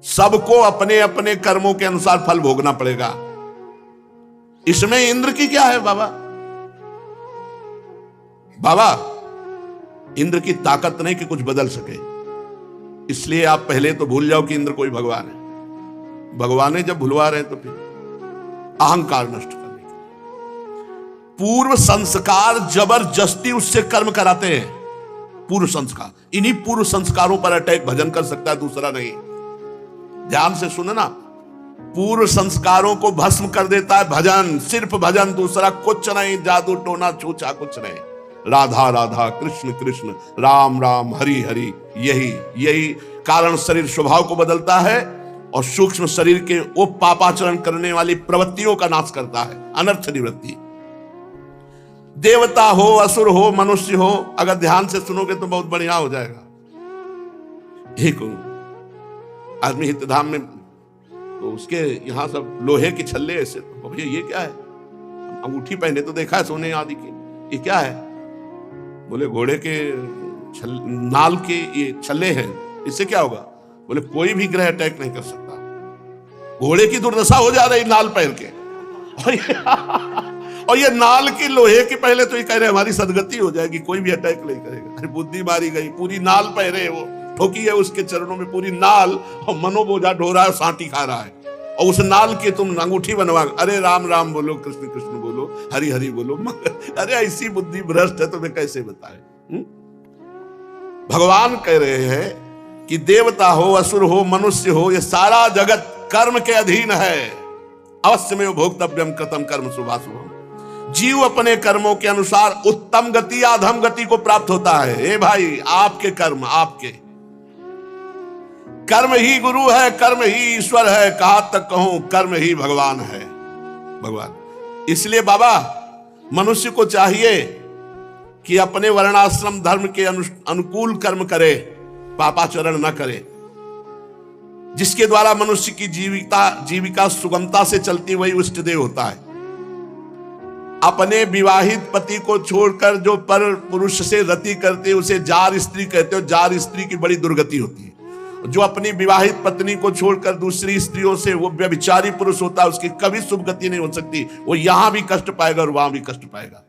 सबको अपने अपने कर्मों के अनुसार फल भोगना पड़ेगा। इसमें इंद्र की क्या है बाबा? बाबा, इंद्र की ताकत नहीं कि कुछ बदल सके, इसलिए आप पहले तो भूल जाओ कि इंद्र कोई भगवान है। भगवान है जब भुलवा रहे हैं तो फिर अहंकार नष्ट करने के लिए पूर्व संस्कार जबरदस्ती उससे कर्म कराते हैं। पूर्व संस्कार, इन्हीं पूर्व संस्कारों पर अटैक भजन कर सकता है, दूसरा नहीं। ध्यान से सुनना, पूर्व संस्कारों को भस्म कर देता है भजन, सिर्फ भजन, दूसरा कुछ नहीं, जादू टोना छूछा कुछ नहीं। राधा राधा कृष्ण कृष्ण राम राम हरि हरि, यही कारण शरीर स्वभाव को बदलता है और सूक्ष्म शरीर के वो पापाचरण करने वाली प्रवृत्तियों का नाश करता है, अनर्थ निवृत्ति। देवता हो, असुर हो, मनुष्य हो, अगर ध्यान से सुनोगे तो बहुत बढ़िया हो जाएगा। एक आदमी हितधाम में, तो उसके यहां सब लोहे के छल्ले ऐसे, तो भैया ये क्या है? अंगूठी पहने तो देखा है सोने आदि की, ये क्या है? बोले घोड़े के नाल के ये छल्ले हैं, इससे क्या होगा? बोले कोई भी ग्रह अटैक नहीं कर सकता। घोड़े की दुर्दशा हो जा रही नाल पहन के, और ये नाल की लोहे की पहले तो ये कह रहे हमारी सदगति हो जाएगी, कोई भी अटैक नहीं करेगा। बुद्धि मारी गई, पूरी नाल पहरे, वो ठोकी है उसके चरणों में पूरी नाल, और मनोबोझा ढो रहा है, सांटी खा रहा है, और उस नाल की तुम अंगूठी बनवा, अरे राम राम बोलो, कृष्ण कृष्ण बोलो, हरि हरि बोलो। अरे ऐसी बुद्धि भ्रष्ट है, तुम्हें कैसे बताए? भगवान कह रहे हैं कि देवता हो, असुर हो, मनुष्य हो, ये सारा जगत कर्म के अधीन है। अवश्य में भोक्तव्यम कृतम कर्म शुभाशुभम। जीव अपने कर्मों के अनुसार उत्तम गति या अधम गति को प्राप्त होता है। ए भाई, आपके कर्म, आपके कर्म ही गुरु है, कर्म ही ईश्वर है, कहां तक कहूं कर्म ही भगवान है। भगवान, इसलिए बाबा मनुष्य को चाहिए कि अपने वर्णाश्रम धर्म के अनुकूल कर्म करे, पापाचरण न करे, जिसके द्वारा मनुष्य की जीविका सुगमता से चलती, वही इष्ट देव होता है। अपने विवाहित पति को छोड़कर जो पर पुरुष से रति करते उसे जार स्त्री कहते हो। जार स्त्री की बड़ी दुर्गति होती है। जो अपनी विवाहित पत्नी को छोड़कर दूसरी स्त्रियों से वो व्यभिचारी पुरुष होता है, उसकी कभी शुभ गति नहीं हो सकती। वो यहां भी कष्ट पाएगा और वहां भी कष्ट पाएगा।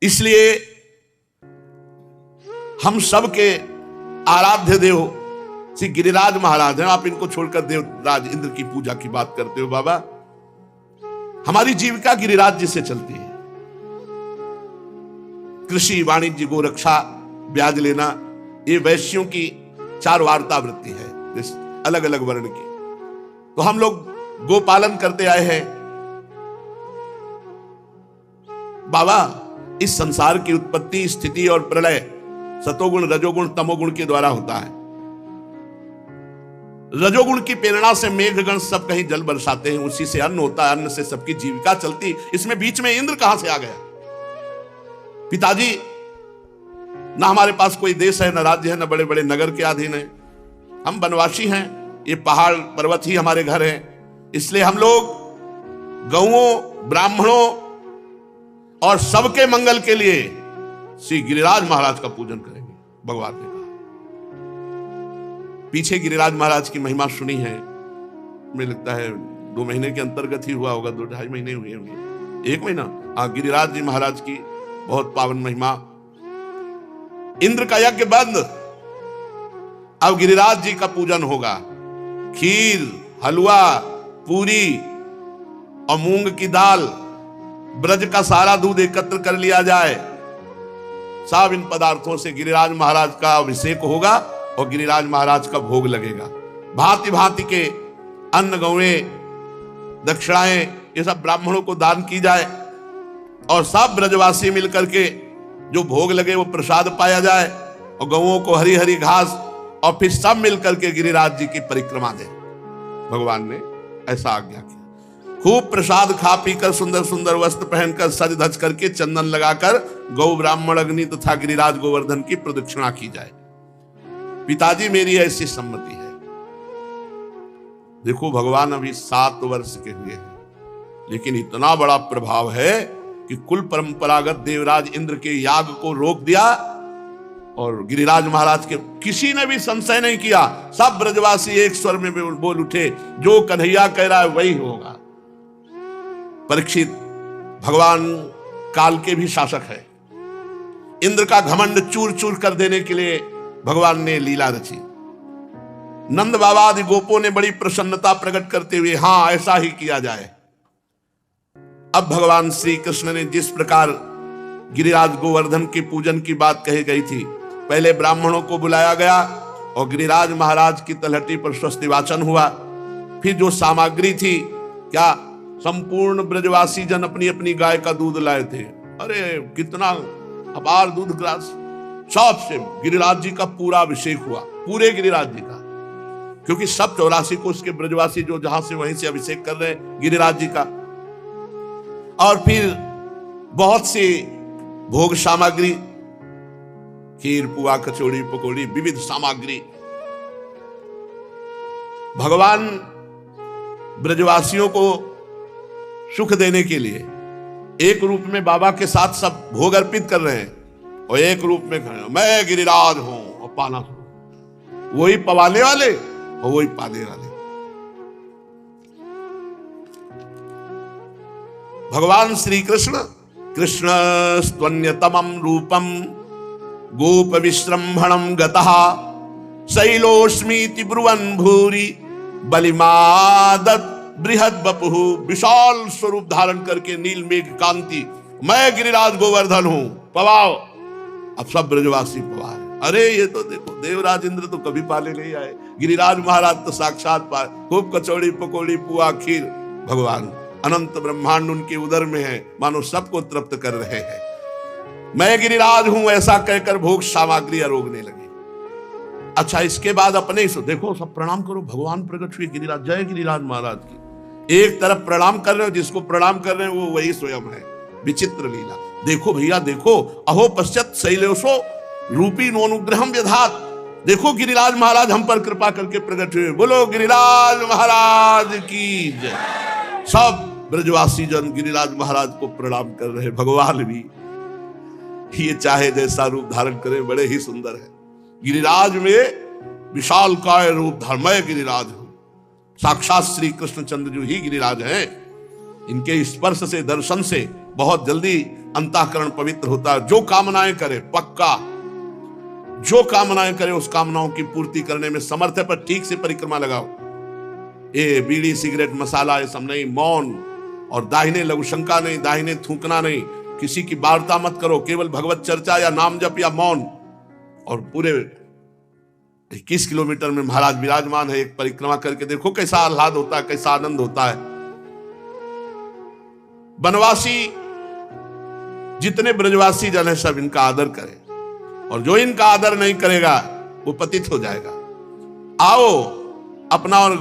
इसलिए हम सबके आराध्य देव श्री गिरिराज महाराज हैं। आप इनको छोड़कर देवराज इंद्र की पूजा की बात करते हो। बाबा, हमारी जीविका गिरिराज जी से चलती है। कृषि, वाणिज्य, गोरक्षा, ब्याज लेना, ये वैश्यों की चार वार्ता वृत्ति है, अलग अलग वर्ण की। तो हम लोग गोपालन करते आए हैं। बाबा, इस संसार की उत्पत्ति, स्थिति और प्रलय सतोगुण, रजोगुण, तमोगुण के द्वारा होता है। रजोगुण की प्रेरणा से मेघगण सब कहीं जल बरसाते हैं, उसी से अन्न होता है, अन्न से सबकी जीविका चलती। इसमें बीच में इंद्र कहां से आ गया? पिताजी, ना हमारे पास कोई देश है, ना राज्य है, ना बड़े बड़े नगर के अधीन है। हम वनवासी हैं, ये पहाड़ पर्वत ही हमारे घर हैं। इसलिए हम लोग गौओं, ब्राह्मणों और सबके मंगल के लिए श्री गिरिराज महाराज का पूजन करेंगे। भगवान ने कहा। पीछे गिरिराज महाराज की महिमा सुनी है, मुझे लगता है 2 महीने के अंतर्गत ही हुआ होगा, 2-2.5 महीने हुए होंगे, 1 महीना। हाँ, गिरिराज जी महाराज की बहुत पावन महिमा। इंद्र का यज्ञ बंद, अब गिरिराज जी का पूजन होगा। खीर, हलवा, पूरी और मूंग की दाल, ब्रज का सारा दूध एकत्र कर लिया जाए। सब इन पदार्थों से गिरिराज महाराज का अभिषेक होगा और गिरिराज महाराज का भोग लगेगा। भांति भांति के अन्न, गौए, दक्षिणाएं, ये सब ब्राह्मणों को दान की जाए और सब ब्रजवासी मिलकर के जो भोग लगे वो प्रसाद पाया जाए, और गौओं को हरी हरी घास, और फिर सब मिलकर के गिरिराज जी की परिक्रमा दे। भगवान ने ऐसा आज्ञा किया। खूब प्रसाद खा पीकर, सुंदर सुंदर वस्त्र पहनकर, सज धज करके, चंदन लगाकर गौ, ब्राह्मण, अग्नि तथा गिरिराज गोवर्धन की प्रदक्षिणा की जाए। पिताजी, मेरी ऐसी सम्मति है। देखो, भगवान अभी 7 वर्ष के हुए हैं, लेकिन इतना बड़ा प्रभाव है कि कुल परंपरागत देवराज इंद्र के याग को रोक दिया और गिरिराज महाराज के किसी ने भी संशय नहीं किया, सब ब्रजवासी एक स्वर में बोल उठे, जो कन्हैया कह रहा है वही होगा। परीक्षित भगवान काल के भी शासक है। इंद्र का घमंड चूर चूर कर देने के लिए भगवान ने लीला रची। नंद बाबा आदि गोपों ने बड़ी प्रसन्नता प्रकट करते हुए हां ऐसा ही किया जाए। अब भगवान श्री कृष्ण ने जिस प्रकार गिरिराज गोवर्धन के पूजन की बात कही गई थी, पहले ब्राह्मणों को बुलाया गया और गिरिराज महाराज की तलहटी पर स्वस्ति वाचन हुआ। फिर जो सामग्री थी, क्या संपूर्ण ब्रजवासी जन अपनी अपनी गाय का दूध लाए थे। अरे कितना अपार दूध ग्रास, सबसे गिरिराज जी का पूरा अभिषेक हुआ, पूरे गिरिराज जी का, क्योंकि सब 84 को उसके ब्रजवासी जो जहां से वहीं से अभिषेक कर रहे गिरिराज जी का। और फिर बहुत सी भोग सामग्री, खीर पुआ कचौड़ी पकौड़ी विविध सामग्री। भगवान ब्रजवासियों को सुख देने के लिए एक रूप में बाबा के साथ सब भोग अर्पित कर रहे हैं और एक रूप में खड़े, मैं गिरिराज हूं और पाना शुरू। वही पवाने वाले और वही पाने वाले। भगवान श्री कृष्ण कृष्ण स्तन्यतमं रूपम गोप विश्रम्भणं गतः शैलोस्मीति ब्रुवन् भूरि बलिमादत् बृहद बपुः। विशाल स्वरूप धारण करके नील मेघ कांति, मैं गिरिराज गोवर्धन हूं, पवाओ। अब सब ब्रजवासी पवा रहे। अरे ये तो देखो, देवराज इंद्र तो कभी पाले नहीं आए, गिरिराज महाराज तो साक्षात पाए। खूब कचौड़ी पकौड़ी पुआ खीर, भगवान अनंत ब्रह्मांड उनके उदर में है, मानो सबको तृप्त कर रहे हैं। मैं गिरिराज हूं ऐसा कहकर भोग सामग्री अरोगने लगे। अच्छा, इसके बाद अपने ही देखो, सब प्रणाम करो, भगवान प्रकट हुए गिरिराज, जय गिरिराज महाराज की। एक तरफ प्रणाम कर रहे हो, जिसको प्रणाम कर रहे हैं वो वही स्वयं है। विचित्र लीला देखो भैया, देखो। अहो पश्चात शैलेशो रूपी नोनुग्रहम व्यधात। देखो गिरिराज महाराज हम पर कृपा करके प्रकट हुए, बोलो गिरिराज महाराज की जय। सब ब्रजवासी जन गिरिराज महाराज को प्रणाम कर रहे। भगवान भी ये चाहे जैसा रूप धारण करे, बड़े ही सुंदर है। गिरिराज में विशाल काय रूप धारण, मैं गिरिराज हूं। साक्षात श्री कृष्णचंद्र जो ही गिरिराज हैं। इनके स्पर्श से, दर्शन से बहुत जल्दी अंतःकरण पवित्र होता है। जो कामनाएं करे, पक्का जो कामनाएं करे उस कामनाओं की पूर्ति करने में समर्थ है। पर ठीक से परिक्रमा लगाओ, ये बीड़ी सिगरेट मसाला ये सब नहीं, मौन और दाहिने लघुशंका नहीं, दाहिने थूकना नहीं, किसी की वार्ता मत करो, केवल भगवत चर्चा या नाम जप या मौन। और पूरे 21 किलोमीटर में महाराज विराजमान है। एक परिक्रमा करके देखो कैसा आह्लाद होता है, कैसा आनंद होता है। बनवासी जितने ब्रजवासी जन है सब इनका आदर करें, और जो इनका आदर नहीं करेगा वो पतित हो जाएगा। आओ अपना और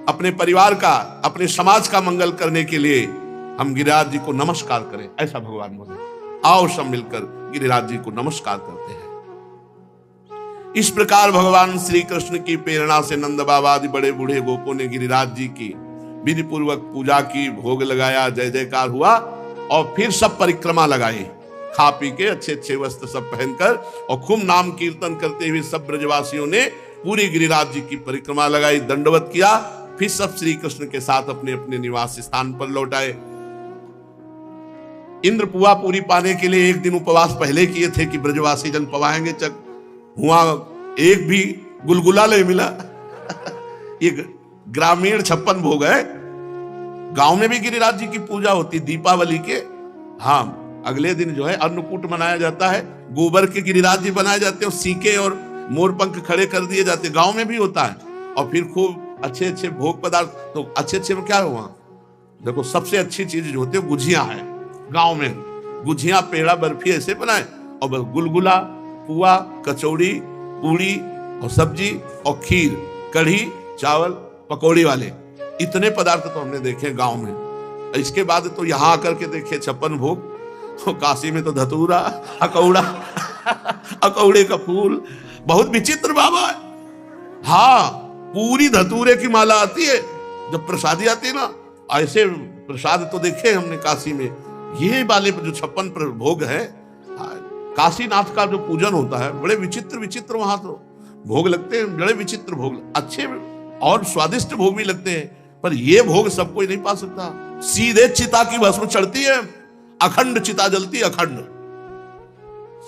अपने परिवार का, अपने समाज का मंगल करने के लिए हम गिरिराज जी को नमस्कार करें, ऐसा भगवान बोले। आओ सब मिलकर गिरिराज जी को नमस्कार करते हैं। इस प्रकार भगवान श्री कृष्ण की प्रेरणा से नंद बाबा आदि बड़े बूढ़े गोपों ने गिरिराज जी की विधि पूर्वक पूजा की, भोग लगाया, जय जयकार हुआ, और फिर सब परिक्रमा लगाई, खा पी के अच्छे अच्छे वस्त्र सब पहनकर, और खूब नाम कीर्तन करते हुए सब ब्रजवासियों ने पूरी गिरिराज जी की परिक्रमा लगाई, दंडवत किया। फिर सब श्री कृष्ण के साथ अपने अपने निवास स्थान पर लौट आए। इंद्र पुआ पूरी पाने के लिए एक दिन उपवास पहले किए थे कि ब्रजवासी जन पवाएंगे, चक हुआ एक भी गुलगुला नहीं मिला। ये ग्रामीण 56 भोग है। गांव में भी गिरिराज जी की पूजा होती दीपावली के। हाँ, अगले दिन जो है अन्नकूट मनाया जाता है, गोबर के गिरिराज जी बनाए जाते हैं, सीके और मोर पंख खड़े कर दिए जाते, गांव में भी होता है। और फिर खूब अच्छे अच्छे भोग पदार्थ, तो अच्छे अच्छे में क्या हुआ, देखो सबसे अच्छी चीज जो होती है गुझिया है। गांव में गुझिया, पेड़ा, बर्फी ऐसे बनाए, और बस गुलगुला, पुआ, कचौड़ी, पूड़ी और सब्जी और खीर, कढ़ी, चावल, पकौड़ी वाले, इतने पदार्थ तो हमने देखे गांव में। इसके बाद तो यहाँ आकर के देखे 56 भोग। काशी में तो धतूरा, अकौड़ा, अकौड़े का फूल, बहुत विचित्र बाबा है। हाँ, पूरी धतूरे की माला आती है जब प्रसादी आती है ना, ऐसे प्रसाद तो देखे हमने काशी में। ये वाले जो 56 भोग है, काशीनाथ का जो पूजन होता है बड़े विचित्र विचित्र वहां तो भोग लगते हैं, बड़े विचित्र भोग, अच्छे और स्वादिष्ट भोग भी लगते हैं, पर ये भोग सब कोई नहीं पा सकता। सीधे चिता की भस्म चढ़ती है, अखंड चिता जलती है, अखंड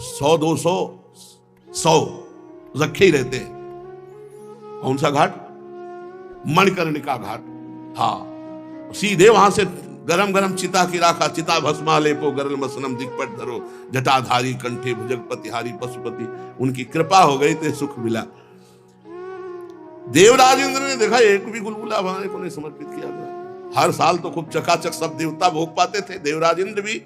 100 200 100 रखे ही रहते हैं। कौन सा घाट? मणिकर्णिका घाट। हाँ, सीधे वहां से गरम गरम चिता की राखा, चिता भस्मा लेपो गरल मसनम दिग्पट धरो, जटाधारी कंठे भुजगपतिहारी पशुपति, उनकी कृपा हो गई तो सुख मिला। देवराज इंद्र ने देखा एक भी गुलगुला भगवान को नहीं समर्पित किया गया। हर साल तो खूब चकाचक सब देवता भोग पाते थे, देवराज इंद्र भी।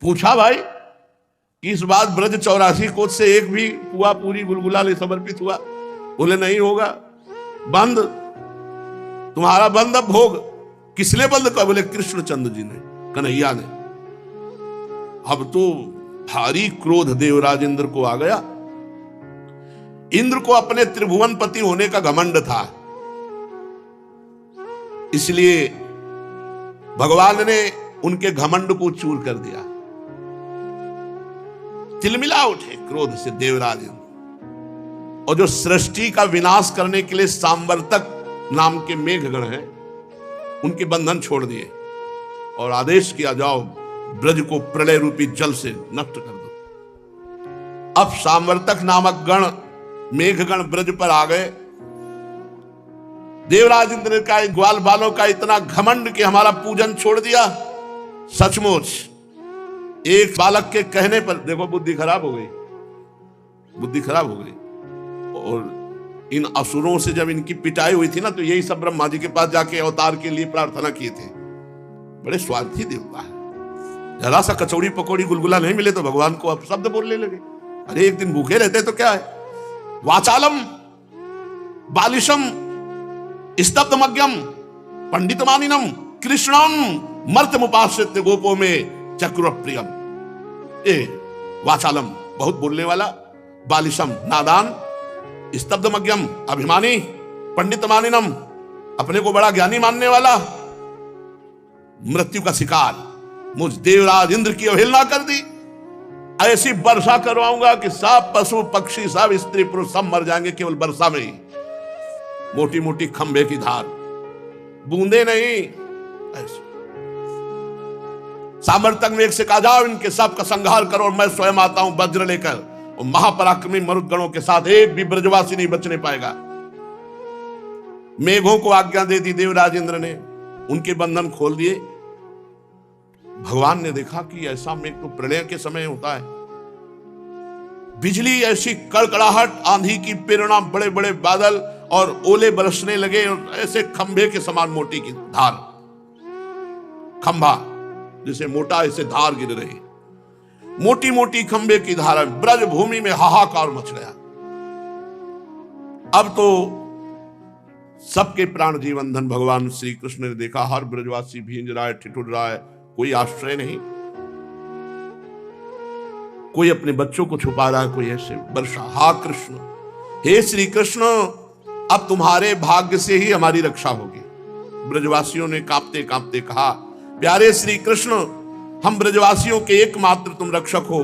पूछा भाई कि इस बात ब्रज 84 कोस से एक भी पुआ पूरी गुलगुला नहीं समर्पित हुआ? बोले नहीं होगा, बंद, तुम्हारा बंद अब भोग। किसने बंद किया? बोले कृष्णचंद्र जी ने, कन्हैया ने। अब तो भारी क्रोध देवराज इंद्र को आ गया। इंद्र को अपने त्रिभुवनपति होने का घमंड था, इसलिए भगवान ने उनके घमंड को चूर कर दिया। तिलमिला उठे क्रोध से देवराज इंद्र, और जो सृष्टि का विनाश करने के लिए सांवर्तक नाम के मेघगण हैं, उनके बंधन छोड़ दिए और आदेश किया, जाओ ब्रज को प्रलय रूपी जल से नष्ट कर दो। अब सांवर्तक नामक गण, मेघगण ब्रज पर आ गए। देवराज इंद्र का ग्वाल बालों का इतना घमंड कि हमारा पूजन छोड़ दिया। सचमुच एक बालक के कहने पर देखो बुद्धि खराब हो गई, बुद्धि खराब हो गई। और इन असुरों से जब इनकी पिटाई हुई थी ना, तो यही सब ब्रह्मा जी के पास जाके अवतार के लिए प्रार्थना किए थे। बड़े स्वार्थी देवता है, जरा सा कचौड़ी पकौड़ी गुलगुला नहीं मिले तो भगवान को अब शब्द बोलने लगे। अरे एक दिन भूखे रहते तो क्या है? वाचालम बालिशम स्तब्धमज्ञम पंडितमानिनम कृष्णम मर्त्यमुपाश्रित्य गोपो में चक्र प्रियम। वाचालम बहुत बोलने वाला, बालिशम नादान, स्तब्धमज्ञम अभिमानी, पंडितमानिनम अपने को बड़ा ज्ञानी मानने वाला, मृत्यु का शिकार, मुझ देवराज इंद्र की अवहेलना कर दी। ऐसी वर्षा करवाऊंगा कि सब पशु पक्षी सब स्त्री पुरुष सब मर जाएंगे केवल वर्षा में ही। मोटी मोटी खंभे की धार, बूंदे नहीं। ऐसे सामर्थ्य में एक से कहा, जाओ इनके सबका संहार करो और मैं स्वयं आता हूं वज्र लेकर, और महापराक्रमी मरुदगणों के साथ एक भी ब्रजवासी नहीं बचने पाएगा। मेघों को आज्ञा दे दी देवराज इंद्र ने, उनके बंधन खोल दिए। भगवान ने देखा कि ऐसा मेघ तो प्रलय के समय होता है। बिजली ऐसी कड़कड़ाहट, आंधी की प्रेरणा, बड़े बड़े बादल और ओले बरसने लगे, और ऐसे खंभे के समान मोटी की धार, खंभा जैसे मोटा ऐसे धार गिर रही, मोटी मोटी खंभे की धार। ब्रज भूमि में हाहाकार मच गया। अब तो सबके प्राण जीवन धन भगवान श्री कृष्ण ने देखा। हर ब्रजवासी भींज रहा है, ठिठुर रहा है, कोई आश्रय नहीं। कोई अपने बच्चों को छुपा रहा है, कोई ऐसे वर्षा। हा कृष्ण, हे श्री कृष्ण, अब तुम्हारे भाग्य से ही हमारी रक्षा होगी। ब्रजवासियों ने कांपते कांपते कहा, प्यारे श्री कृष्ण, हम ब्रजवासियों के एकमात्र तुम रक्षक हो।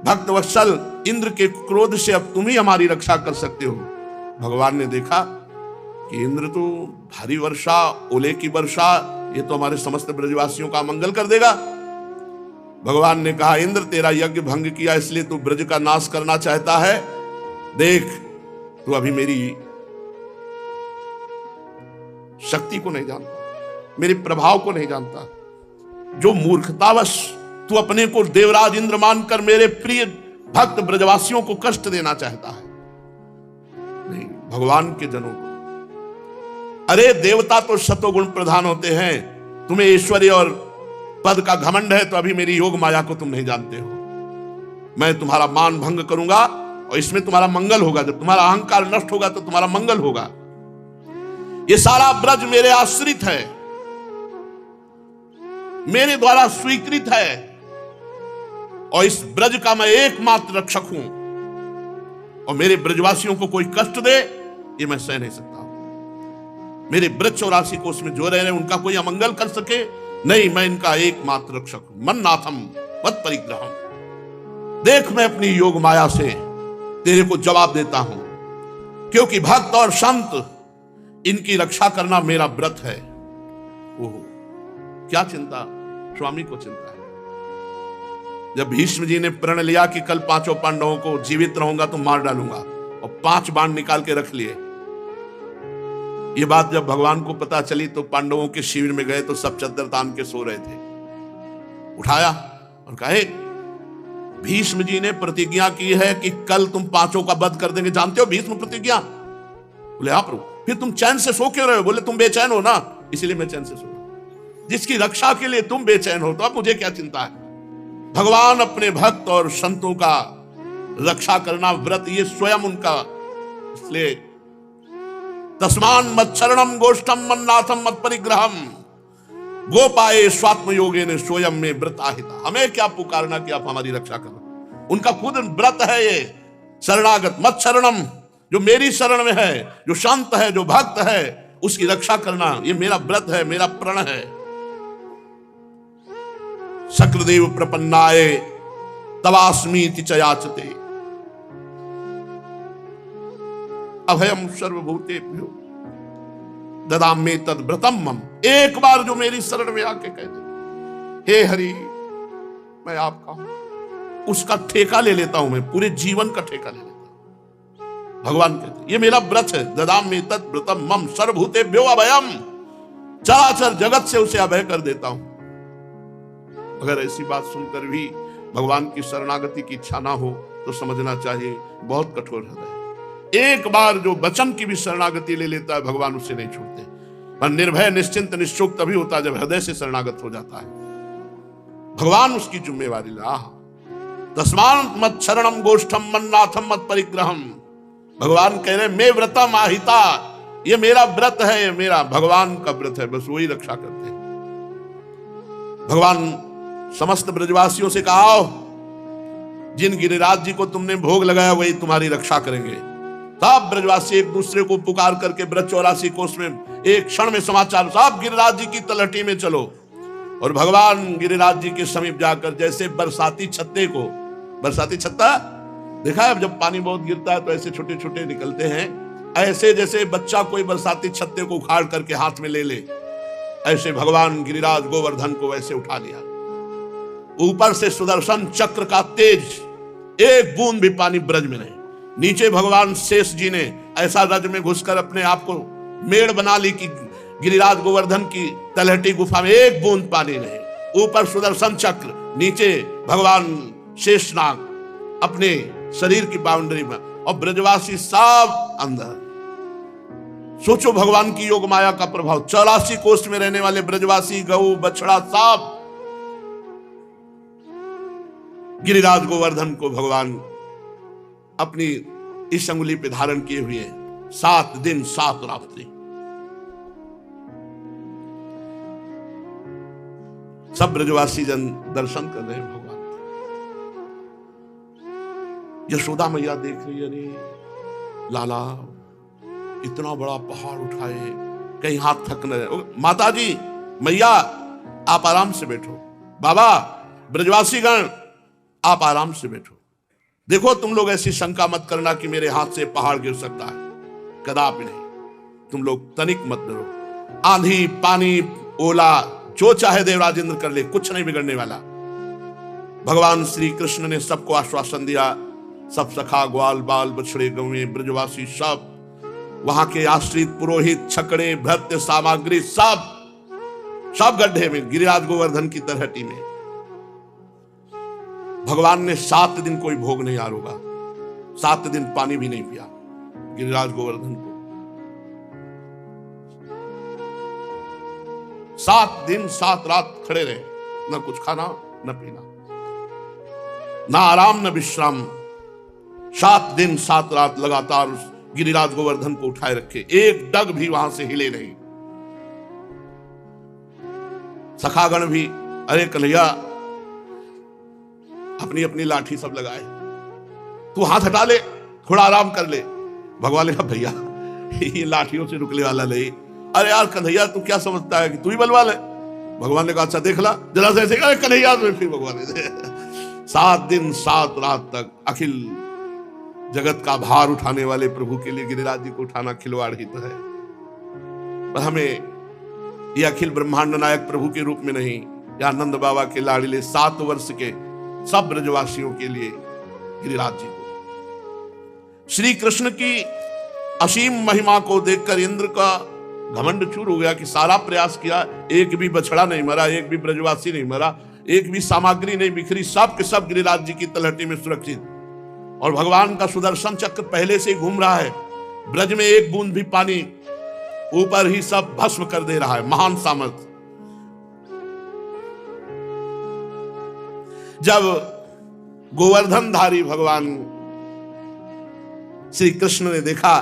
भक्त वत्सल, इंद्र के क्रोध से अब तुम ही हमारी रक्षा कर सकते हो। भगवान ने देखा कि इंद्र तो भारी वर्षा, ओले की वर्षा, ये तो हमारे समस्त ब्रजवासियों का मंगल कर देगा। भगवान ने कहा, इंद्र तेरा यज्ञ भंग किया इसलिए तू ब्रज का नाश करना चाहता है। देख, तू अभी मेरी शक्ति को नहीं जानता, मेरे प्रभाव को नहीं जानता। जो मूर्खतावश तू अपने को देवराज इंद्र मानकर मेरे प्रिय भक्त ब्रजवासियों को कष्ट देना चाहता है। नहीं, भगवान के जनों को। अरे देवता तो सतोगुण प्रधान होते हैं, तुम्हें ऐश्वर्य और पद का घमंड है, तो अभी मेरी योग माया को तुम नहीं जानते हो। मैं तुम्हारा मान भंग करूंगा और इसमें तुम्हारा मंगल होगा। जब तुम्हारा अहंकार नष्ट होगा तो तुम्हारा मंगल होगा। ये सारा ब्रज मेरे आश्रित है, मेरे द्वारा स्वीकृत है, और इस ब्रज का मैं एकमात्र रक्षक हूं, और मेरे ब्रजवासियों को कोई कष्ट दे ये मैं सह नहीं सकता। मेरे ब्रज 84 कोस में जो रह रहे हैं उनका कोई अमंगल कर सके नहीं, मैं इनका एकमात्र रक्षक हूं। मन नाथम मत परिग्रहम। देख मैं अपनी योग माया से तेरे को जवाब देता हूं, क्योंकि भक्त और संत इनकी रक्षा करना मेरा व्रत है। ओह, क्या चिंता, स्वामी को चिंता है। जब भीष्म जी ने प्रण लिया कि कल पांचों पांडवों को जीवित रहूंगा तो मार डालूंगा, और 5 बाण निकाल के रख लिए, ये बात जब भगवान को पता चली तो पांडवों के शिविर में गए तो सब चद्दर तान के सो रहे थे। उठाया और कहे, भीष्म जी ने प्रतिज्ञा की है कि कल तुम 5 का वध कर देंगे। जानते हो भीष्म प्रतिज्ञा? बोले हाँ प्रभु। फिर तुम चैन से सो क्यों रहे हो? बोले तुम बेचैन हो ना, इसलिए मैं चैन से सो रहा। जिसकी रक्षा के लिए तुम बेचैन हो तो अब मुझे क्या चिंता है। भगवान अपने भक्त और संतों का रक्षा करना व्रत, ये स्वयं उनका। इसलिए तस्मान मच्छरणम गोष्ठम मन्नाथम मत परिग्रहम गोपाए स्वात्म योगे ने स्वयं में व्रत आहिता। हमें क्या पुकारना कि आप हमारी रक्षा करो, उनका खुद व्रत है ये। शरणागत मत शरणम, जो मेरी शरण में है, जो शांत है, जो भक्त है, उसकी रक्षा करना ये मेरा व्रत है, मेरा प्रण है। शक्रदेव प्रपन्नाए तवास्मीति च याचते अभयम सर्वभूतेभ्यो ददाम्ये तद व्रतम मम। एक बार जो मेरी शरण में आके कह दे, हे हरि मैं आपका हूं, उसका ठेका ले लेता हूं, मैं पूरे जीवन का ठेका ले लेता हूं। भगवान कहते ये मेरा व्रत है। ददाम्ये तद व्रतम मम सर्वभूतेभ्यो अभयम, चराचर जगत से उसे अभय कर देता हूं। अगर ऐसी बात सुनकर भी भगवान की शरणागति की इच्छा ना हो तो समझना चाहिए बहुत कठोर हृदय है। एक बार जो वचन की भी शरणागति ले लेता है भगवान उससे नहीं छूटते। पर निर्भय निश्चिंत निश्चुक तभी होता है जब हृदय से शरणागत हो जाता है। भगवान उसकी जिम्मेवारी ला। तस्मात् मत शरणम गोष्ठम मन्नाथम मत परिग्रहम। भगवान कह रहे मैं व्रतम आहिता, ये मेरा व्रत है, ये मेरा भगवान का व्रत है, बस वही रक्षा करते हैं। भगवान समस्त ब्रजवासियों से कहा, जिन गिरिराज जी को तुमने भोग लगाया वही तुम्हारी रक्षा करेंगे। सब ब्रजवासी एक दूसरे को पुकार करके ब्रज 84 कोस में एक क्षण में समाचार, सब गिरिराज जी की तलहटी में चलो। और भगवान गिरिराज जी के समीप जाकर जैसे बरसाती छत्ते को, बरसाती छत्ता देखा है, जब पानी बहुत गिरता है तो ऐसे छोटे छोटे निकलते हैं, ऐसे जैसे बच्चा कोई बरसाती छत्ते को उखाड़ करके हाथ में ले ले, ऐसे भगवान गिरिराज गोवर्धन को वैसे उठा लिया। ऊपर से सुदर्शन चक्र का तेज, एक बूंद भी पानी ब्रज में नहीं। नीचे भगवान शेष जी ने ऐसा रज में घुसकर अपने आप को मेड़ बना ली कि गिरिराज गोवर्धन की तलहटी गुफा में एक बूंद पानी नहीं। ऊपर सुदर्शन चक्र, नीचे भगवान शेषनाग अपने शरीर की बाउंड्री में, और ब्रजवासी सब अंदर। सोचो भगवान की योग माया का प्रभाव। 84 कोष में रहने वाले ब्रजवासी, गऊ बछड़ा सब गिरिराज गोवर्धन को भगवान अपनी इस अंगुली पे धारण किए हुए 7 दिन 7 रात्रि। सब ब्रजवासी जन दर्शन कर रहे हैं भगवान। यशोदा मैया देख रही है, अरे लाला इतना बड़ा पहाड़ उठाए, कहीं हाथ थक न जाए। माता जी, मैया आप आराम से बैठो। बाबा, ब्रजवासी गण आप आराम से बैठो। देखो तुम लोग ऐसी शंका मत करना कि मेरे हाथ से पहाड़ गिर सकता है, कदापि नहीं। तुम लोग तनिक मत डरो। आंधी, पानी, ओला, जो चाहे देवराजेंद्र कर ले, कुछ नहीं बिगड़ने वाला। भगवान श्री कृष्ण ने सबको आश्वासन दिया। सब सखा, ग्वाल बाल बछड़े गौए ब्रजवासी सब, वहां के आश्रित पुरोहित, छकड़े, भृत्य सामग्री सब गड्ढे में, गिरिराज गोवर्धन की तलहटी में। भगवान ने 7 दिन कोई भोग नहीं आरोगा, 7 दिन पानी भी नहीं पिया गिरिराज गोवर्धन को। 7 दिन 7 रात खड़े रहे, न कुछ खाना न पीना, ना आराम न विश्राम। 7 दिन 7 रात लगातार उस गिरिराज गोवर्धन को उठाए रखे, एक डग भी वहां से हिले नहीं। सखागण भी, अरे कन्हैया अपनी अपनी लाठी सब लगाए, तू हाथ हटा ले, थोड़ा आराम कर ले। भगवान ने कहा भैया ये लाठियों से रुकने वाला नहीं। अरे यार कन्हैया तू क्या समझता है कि तू ही बलवान है। भगवान ने कहा अच्छा देख ला जरा से ऐसे, कन्हैया तो फिर भगवान ने 7 दिन 7 रात तक अखिल जगत का भार उठाने वाले प्रभु के लिए गिरिराज जी को उठाना खिलवाड़ ही तो है। पर हमें यह अखिल ब्रह्मांड नायक प्रभु के रूप में नहीं, या नंद बाबा के लाडले 7 वर्ष के सब ब्रजवासियों के लिए गिरिराज जी को, श्री कृष्ण की असीम महिमा को देखकर इंद्र का घमंड चूर हो गया कि सारा प्रयास किया, एक भी बछड़ा नहीं मरा, एक भी ब्रजवासी नहीं मरा, एक भी सामग्री नहीं बिखरी, सब के सब गिरिराज जी की तलहटी में सुरक्षित। और भगवान का सुदर्शन चक्र पहले से ही घूम रहा है, ब्रज में एक बूंद भी पानी ऊपर ही सब भस्म कर दे रहा है। महान सामर्थ्य। जब गोवर्धनधारी भगवान श्री कृष्ण ने देखा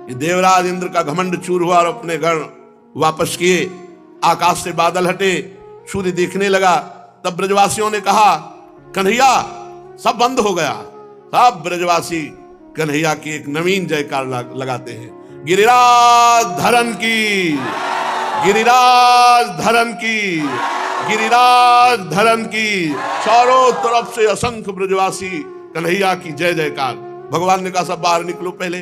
कि देवराज इंद्र का घमंड चूर हुआ और अपने गण वापस किए, आकाश से बादल हटे, सूर्य देखने लगा, तब ब्रजवासियों ने कहा कन्हैया सब बंद हो गया। सब ब्रजवासी कन्हैया की एक नवीन जयकार लगाते हैं, गिरिराज धरन की, गिरिराज धरन की, गिरिराज धरन की। चारों तरफ से असंख्य ब्रजवासी कन्हैया की जय जयकार। भगवान ने कहा सब बाहर निकलो। पहले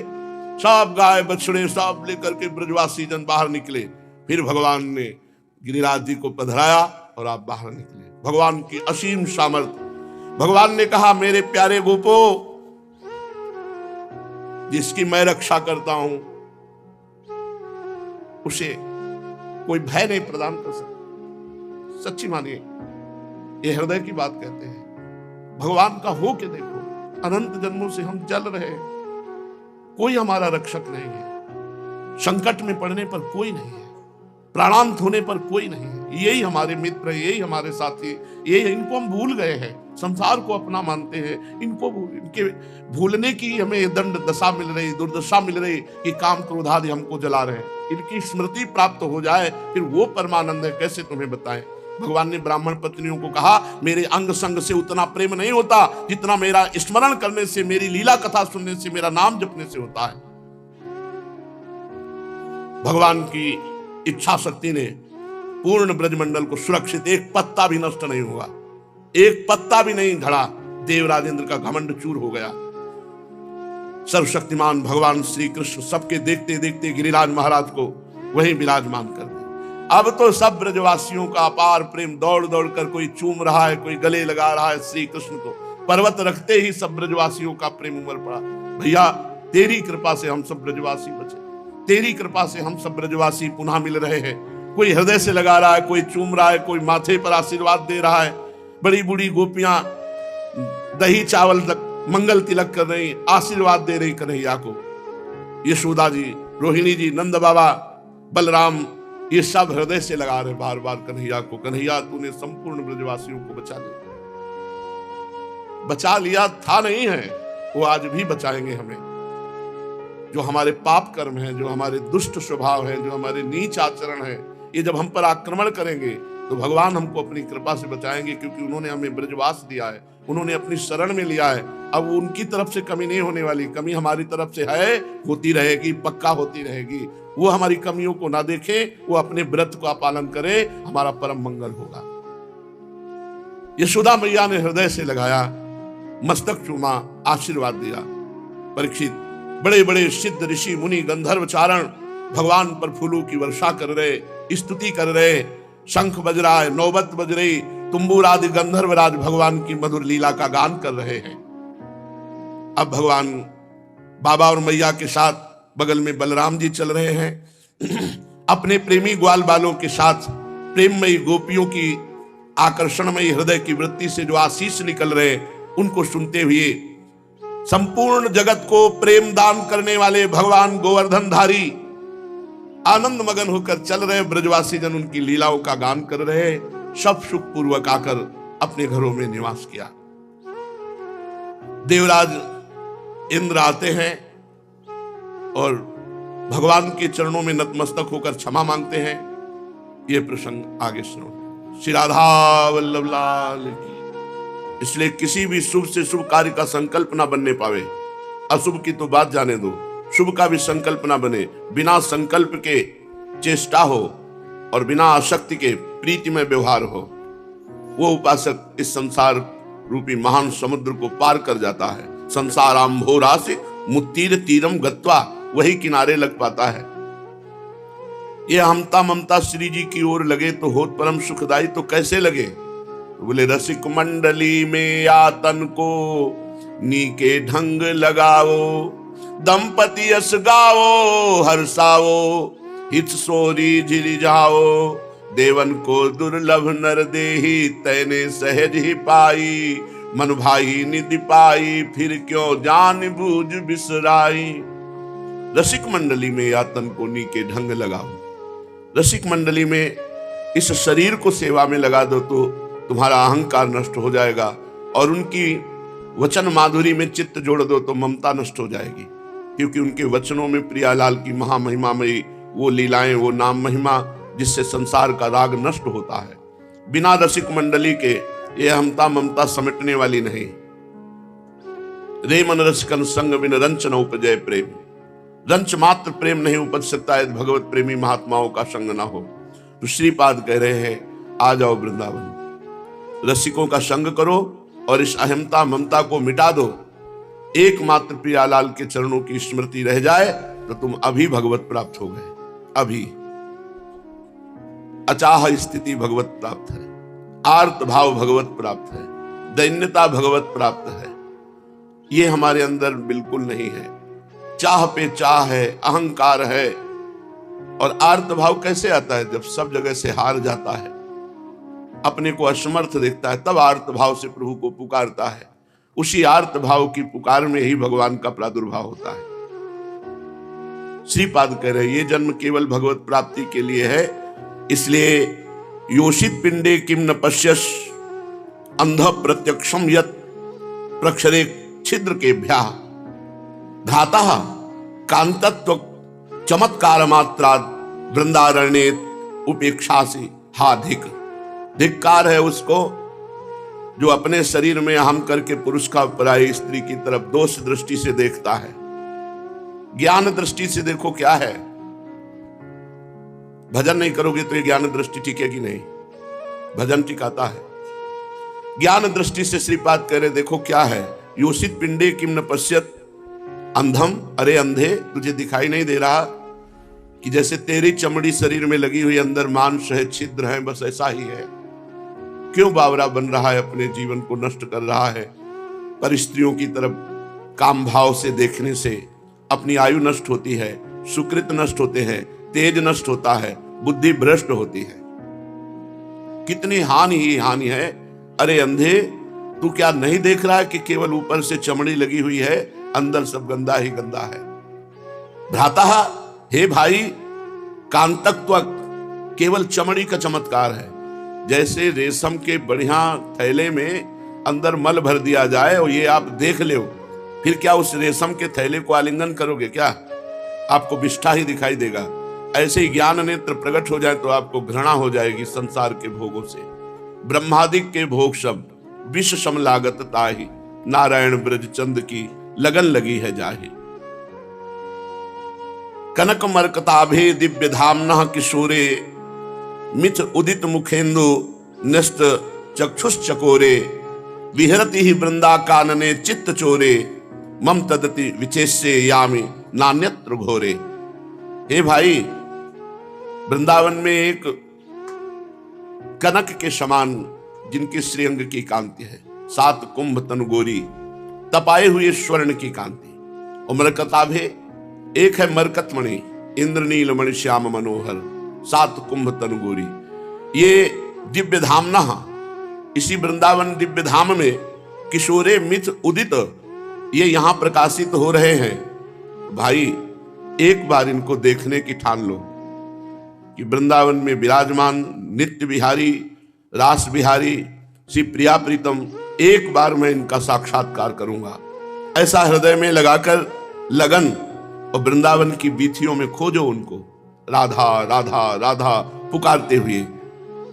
सब गाय बछड़े सब लेकर के ब्रजवासी जन बाहर निकले। फिर भगवान ने गिरिराज जी को पधराया और आप बाहर निकले। भगवान की असीम सामर्थ्य। भगवान ने कहा मेरे प्यारे गोपो, जिसकी मैं रक्षा करता हूं उसे कोई भय नहीं प्रदान कर सकता। सच्ची मानिए, ये हृदय की बात कहते हैं। भगवान का हो के देखो, अनंत जन्मों से हम जल रहे हैं, कोई हमारा रक्षक नहीं है। संकट में पड़ने पर कोई नहीं है, प्राणांत होने पर कोई नहीं है। यही हमारे मित्र, यही हमारे साथी, यही इनको हम भूल गए हैं, संसार को अपना मानते हैं। इनके भूलने की हमें दंड दशा मिल रही, दुर्दशा मिल रही कि काम क्रोध आदि हमको जला रहे हैं। इनकी स्मृति प्राप्त हो जाए फिर वो परमानंद है, कैसे तुम्हें बताएं। भगवान ने ब्राह्मण पत्नियों को कहा मेरे अंग संग से उतना प्रेम नहीं होता जितना मेरा स्मरण करने से, मेरी लीला कथा सुनने से, मेरा नाम जपने से होता है। भगवान की इच्छा शक्ति ने पूर्ण ब्रजमंडल को सुरक्षित, एक पत्ता भी नष्ट नहीं हुआ, एक पत्ता भी नहीं झड़ा। देवराज इंद्र का घमंड चूर हो गया। सर्वशक्तिमान भगवान श्री कृष्ण सबके देखते देखते गिरिराज महाराज को वहीं विराजमान कर दिया। अब तो सब ब्रजवासियों का अपार प्रेम, दौड़ दौड़ कर कोई चूम रहा है, कोई गले लगा रहा है श्री कृष्ण को। पर्वत रखते ही सब ब्रजवासियों का प्रेम उमड़ पड़ा। भैया तेरी कृपा से हम सब ब्रजवासी बचे, तेरी कृपा से हम सब ब्रजवासी पुनः मिल रहे हैं। कोई हृदय से लगा रहा है, कोई चूम रहा है, कोई माथे पर आशीर्वाद दे रहा है। बड़ी बूढ़ी गोपियां दही चावल मंगल तिलक कर रही, आशीर्वाद दे रही कन्हैया को। यशोदा जी, रोहिणी जी, नंद बाबा, बलराम, ये सब हृदय से लगा रहे बार बार कन्हैया को। कन्हैया तूने संपूर्ण ब्रजवासियों को बचा लिया। बचा लिया था नहीं है, वो आज भी बचाएंगे हमें। जो हमारे पाप कर्म हैं, जो हमारे दुष्ट स्वभाव हैं, जो हमारे नीच आचरण है, ये जब हम पर आक्रमण करेंगे तो भगवान हमको अपनी कृपा से बचाएंगे, क्योंकि उन्होंने हमें ब्रजवास दिया है, उन्होंने अपनी शरण में लिया है। अब उनकी तरफ से कमी नहीं होने वाली, कमी हमारी तरफ से है, होती रहेगी, पक्का होती रहेगी। वो हमारी कमियों को ना देखे, वो अपने व्रत का पालन करे, हमारा परम मंगल होगा। यशोदा मैया ने हृदय से लगाया, मस्तक चूमा, आशीर्वाद दिया। परीक्षित बड़े बड़े सिद्ध ऋषि मुनि गंधर्व चारण भगवान पर फूलों की वर्षा कर रहे, स्तुति कर रहे, शंख बज रहा है, नौबत बज रही, तुम्बुर आदि गंधर्व राज भगवान की मधुर लीला का गान कर रहे हैं। अब भगवान बाबा और मैया के साथ बगल में बलराम जी चल रहे हैं। अपने प्रेमी ग्वाल बालों के साथ प्रेममयी गोपियों की आकर्षणमयी हृदय की वृत्ति से जो आशीष निकल रहे, उनको सुनते हुए संपूर्ण जगत को प्रेम दान करने वाले भगवान गोवर्धनधारी आनंद मगन होकर चल रहे। ब्रजवासी जन उनकी लीलाओं का गान कर रहे, सब सुख पूर्वक आकर अपने घरों में निवास किया। देवराज इंद्र आते हैं और भगवान के चरणों में नतमस्तक होकर क्षमा मांगते हैं। ये प्रसंग आगे सुनो। श्री राधा वल्लभ लाल की। इसलिए किसी भी शुभ से शुभ कार्य का संकल्प ना बनने पावे, अशुभ की तो बात जाने दो, शुभ का भी संकल्प ना बने। बिना संकल्प के चेष्टा हो और बिना आसक्ति के प्रीति में व्यवहार हो, वो उपासक इस संसार रूपी महान समुद्र को पार कर जाता है। संसाराम्भोरा से मुत्तीर तीरम गत्वा, वही किनारे लग पाता है। ये हमता ममता श्री जी की ओर लगे तो होत परम सुखदाई, तो कैसे लगे? तो बोले रसिक मंडली में आतन को नीके ढंग लगाओ, दंपति यस गाओ हर्षाओ, हित सोरी झिरी जाओ, देवन को दुर्लभ नर देही, तैने सहज ही पाई, मन भाई निधि पाई, फिर क्यों जान बूझ बिसराई। रसिक मंडली में यातन को नीके ढंग लगाओ। रसिक मंडली में इस शरीर को सेवा में लगा दो तो तुम्हारा अहंकार नष्ट हो जाएगा, और उनकी वचन माधुरी में चित्त जोड़ दो तो ममता नष्ट हो जाएगी, क्योंकि उनके वचनों में प्रियालाल की महामहिमामयी वो लीलाएं, वो नाम महिमा, जिससे संसार का राग नष्ट होता है। बिना रसिक मंडली के ये हमता ममता समेटने वाली नहीं। रे मन रसिकन संग बिन रंच न उपजय प्रेम, रंच मात्र प्रेम नहीं उपज सकता है भगवत प्रेमी महात्माओं का संग ना हो। तो श्रीपाद कह रहे हैं आ जाओ वृंदावन, रसिकों का संग करो और इस अहमता ममता को मिटा दो। एकमात्र प्रियालाल के चरणों की स्मृति रह जाए तो तुम अभी भगवत प्राप्त हो गए। अभी अचाह स्थिति भगवत प्राप्त है, आर्त भाव भगवत प्राप्त है, दैन्यता भगवत प्राप्त है। ये हमारे अंदर बिल्कुल नहीं है। चाह पे चाह है, अहंकार है। और आर्त भाव कैसे आता है? जब सब जगह से हार जाता है, अपने को असमर्थ देखता है, तब आर्त भाव से प्रभु को पुकारता है। उसी आर्त भाव की पुकार में ही भगवान का प्रादुर्भाव होता है। श्रीपाद कह रहे ये जन्म केवल भगवत प्राप्ति के लिए है, इसलिए योषित पिंडे किम न पश्यस अंध प्रत्यक्षम यत् प्रक्षरे छिद्र के भ्या धाता कांतत्व चमत्कार मात्रा वृंदारण्य उपेक्षा से हाधिक। धिक्कार है उसको जो अपने शरीर में अहम करके पुरुष का पराई स्त्री की तरफ दोष दृष्टि से देखता है। ज्ञान दृष्टि से देखो क्या है। भजन नहीं करोगे तो ये ज्ञान दृष्टि टिकेगी नहीं, भजन टिकाता है। ज्ञान दृष्टि से श्रीपाद कह रहे देखो क्या है। योषित पिंडे किम न पश्यत अंधम, अरे अंधे तुझे दिखाई नहीं दे रहा कि जैसे तेरी चमड़ी शरीर में लगी हुई अंदर मांस है, छिद्र है, बस ऐसा ही है। क्यों बावरा बन रहा है, अपने जीवन को नष्ट कर रहा है। पर स्त्रियों की तरफ काम भाव से देखने से अपनी आयु नष्ट होती है, सुकृत नष्ट होते हैं, तेज नष्ट होता है, बुद्धि भ्रष्ट होती है। कितनी हानि ही हानि है। अरे अंधे तू क्या नहीं देख रहा है कि केवल ऊपर से चमड़ी लगी हुई है, अंदर सब गंदा ही गंदा है। भ्राता हे भाई, कांतत्व केवल चमड़ी का चमत्कार है। जैसे रेशम के बढ़िया थैले में अंदर मल भर दिया जाए और ये आप देख ले, फिर क्या उस रेशम के थैले को आलिंगन करोगे? क्या आपको विष्ठा ही दिखाई देगा। ऐसे ही ज्ञान नेत्र प्रकट हो जाए तो आपको घृणा हो जाएगी संसार के भोगों से। ब्रह्मादिक के भोग सब विष सम लागत ताहि, नारायण ब्रज चंद की लगन लगी है जाहि। कनक मरकताभे दिव्य धामना किशोरे, मिथ उदित मुखेन्दु नष्ट चक्षुष चकोरे, विहरति ही वृंदा कानने चित्त चोरे, मम तदति विचेष्ये यामि नान्यत्र घोरे। हे भाई, वृंदावन में एक कनक के समान जिनकी श्रीअंग की कांति है, 7 कुंभ तन गोरी, तपाए हुए स्वर्ण की कांति। और मरकताभे एक है मरकतमणि, इंद्रनील मणि श्याम मनोहर, 7 कुंभ तन गोरी। ये दिव्य धामना, इसी वृंदावन दिव्य धाम में किशोरे मिथ उदित, ये यहां प्रकाशित हो रहे हैं। भाई एक बार इनको देखने की ठान लो कि वृंदावन में विराजमान नित्य बिहारी, रास बिहारी, श्री प्रिया प्रीतम, एक बार मैं इनका साक्षात्कार करूंगा। ऐसा हृदय में लगाकर लगन, और वृंदावन की बीथियों में खोजो उनको, राधा राधा राधा पुकारते हुए।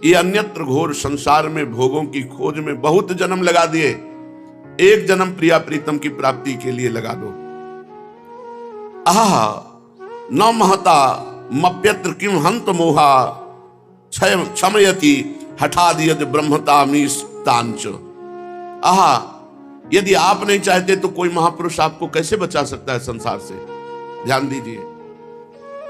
ये अन्यत्र घोर संसार में भोगों की खोज में बहुत जन्म लगा दिए, एक जन्म प्रिया प्रीतम की प्राप्ति के लिए लगा दो। आहा न महता मप्यत्र किम हंत मोहा, क्षमयति हठादियद ब्रह्मता मीस्तांच। आहा, यदि आप नहीं चाहते तो कोई महापुरुष आपको कैसे बचा सकता है संसार से? ध्यान दीजिए।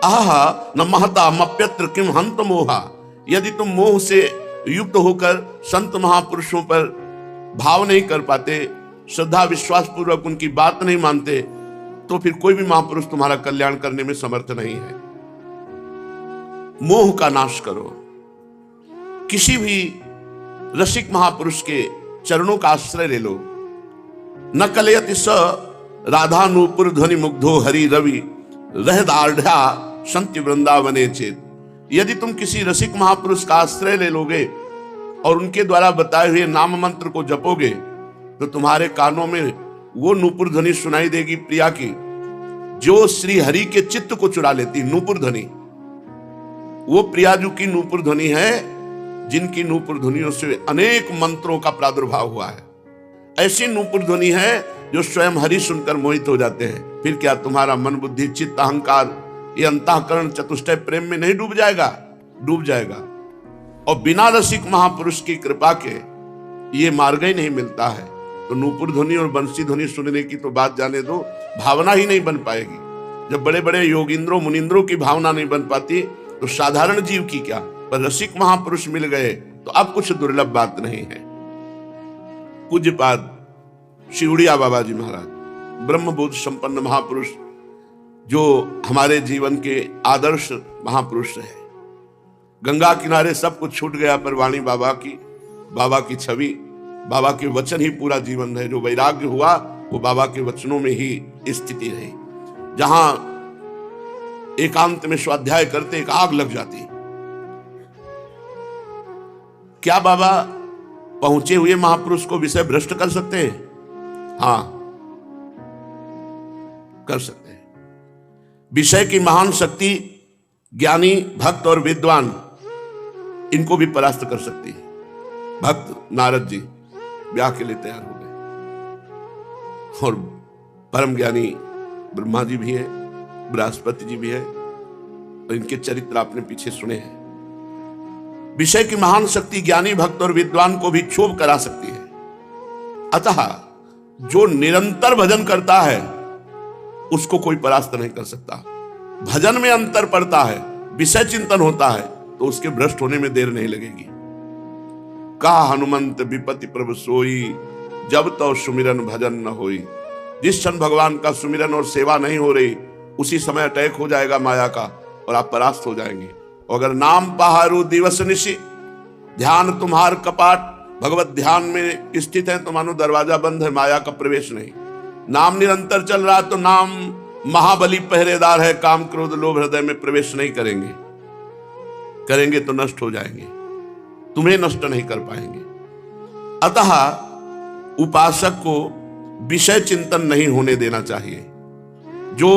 आहा न महता मप्यत्र किम हंत मोहा, यदि तुम मोह से युक्त होकर संत महापुरुषों पर भाव नहीं कर पाते, श्रद्धा विश्वास पूर्वक उनकी बात नहीं मानते, तो फिर कोई भी महापुरुष तुम्हारा कल्याण करने में समर्थ नहीं है। मोह का नाश करो। किसी भी रसिक महापुरुष के चरणों का आश्रय ले लो। न कलयति स राधा नूपुर ध्वनि मुग्धो हरि रवि रहदाढ़ा संति वृंदावने चेत। यदि तुम किसी रसिक महापुरुष का आश्रय ले लोगे और उनके द्वारा बताए हुए नाम मंत्र को जपोगे तो तुम्हारे कानों में वो नूपुर ध्वनि सुनाई देगी प्रिया की, जो श्री हरि के चित्त को चुरा लेती। नूपुर ध्वनि वो प्रियाजू की नूपुर ध्वनि है, जिनकी नूपुर ध्वनियों से अनेक मंत्रों का प्रादुर्भाव हुआ है। ऐसी नूपुर ध्वनि है जो स्वयं हरि सुनकर मोहित हो जाते हैं। फिर क्या तुम्हारा मन बुद्धि चित्त अहंकार ये अंतःकरण चतुष्टय प्रेम में नहीं डूब जाएगा? डूब जाएगा। और बिना रसिक महापुरुष की कृपा के ये मार्ग ही नहीं मिलता है। तो नूपुर ध्वनि और बंसी ध्वनि सुनने की तो बात जाने दो, भावना ही नहीं बन पाएगी। जब बड़े बड़े योगिंद्रों मुनिंद्रों की भावना नहीं बन पाती तो साधारण जीव की क्या? पर रसिक महापुरुष मिल गए तो अब कुछ दुर्लभ बात नहीं है। पूज्यपाद शिवड़िया बाबा जी महाराज ब्रह्मबोध संपन्न महापुरुष, जो हमारे जीवन के आदर्श महापुरुष है। गंगा किनारे सब कुछ छूट गया पर वाणी बाबा की छवि, बाबा के वचन ही पूरा जीवन है। जो वैराग्य हुआ वो बाबा के वचनों में ही स्थिति रही। जहां एकांत में स्वाध्याय करते एक आग लग जाती। क्या बाबा पहुंचे हुए महापुरुष को विषय भ्रष्ट कर सकते हैं? हां, कर सकते हैं। विषय की महान शक्ति ज्ञानी भक्त और विद्वान इनको भी परास्त कर सकती है। भक्त नारद जी ब्याह के लिए तैयार हो गए और परम ज्ञानी ब्रह्मा जी भी है, बृहस्पति जी भी है, और इनके चरित्र आपने पीछे सुने हैं। विषय की महान शक्ति ज्ञानी भक्त और विद्वान को भी क्षोभ करा सकती है। अतः जो निरंतर भजन करता है उसको कोई परास्त नहीं कर सकता। भजन में अंतर पड़ता है, विषय चिंतन होता है तो उसके भ्रष्ट होने में देर नहीं लगेगी। कहा हनुमंत विपति प्रभु सोई, जब तो सुमिरन भजन न होई। जिस क्षण भगवान का सुमिरन और सेवा नहीं हो रही उसी समय अटैक हो जाएगा माया का और आप परास्त हो जाएंगे। अगर नाम पहारू दिवस निशि, ध्यान तुम्हार कपाट, भगवत ध्यान में स्थित है तो मानो दरवाजा बंद है, माया का प्रवेश नहीं। नाम निरंतर चल रहा तो नाम महाबली पहरेदार है, काम क्रोध लोभ हृदय में प्रवेश नहीं करेंगे, करेंगे तो नष्ट हो जाएंगे, तुम्हें नष्ट नहीं कर पाएंगे। अतः उपासक को विषय चिंतन नहीं होने देना चाहिए। जो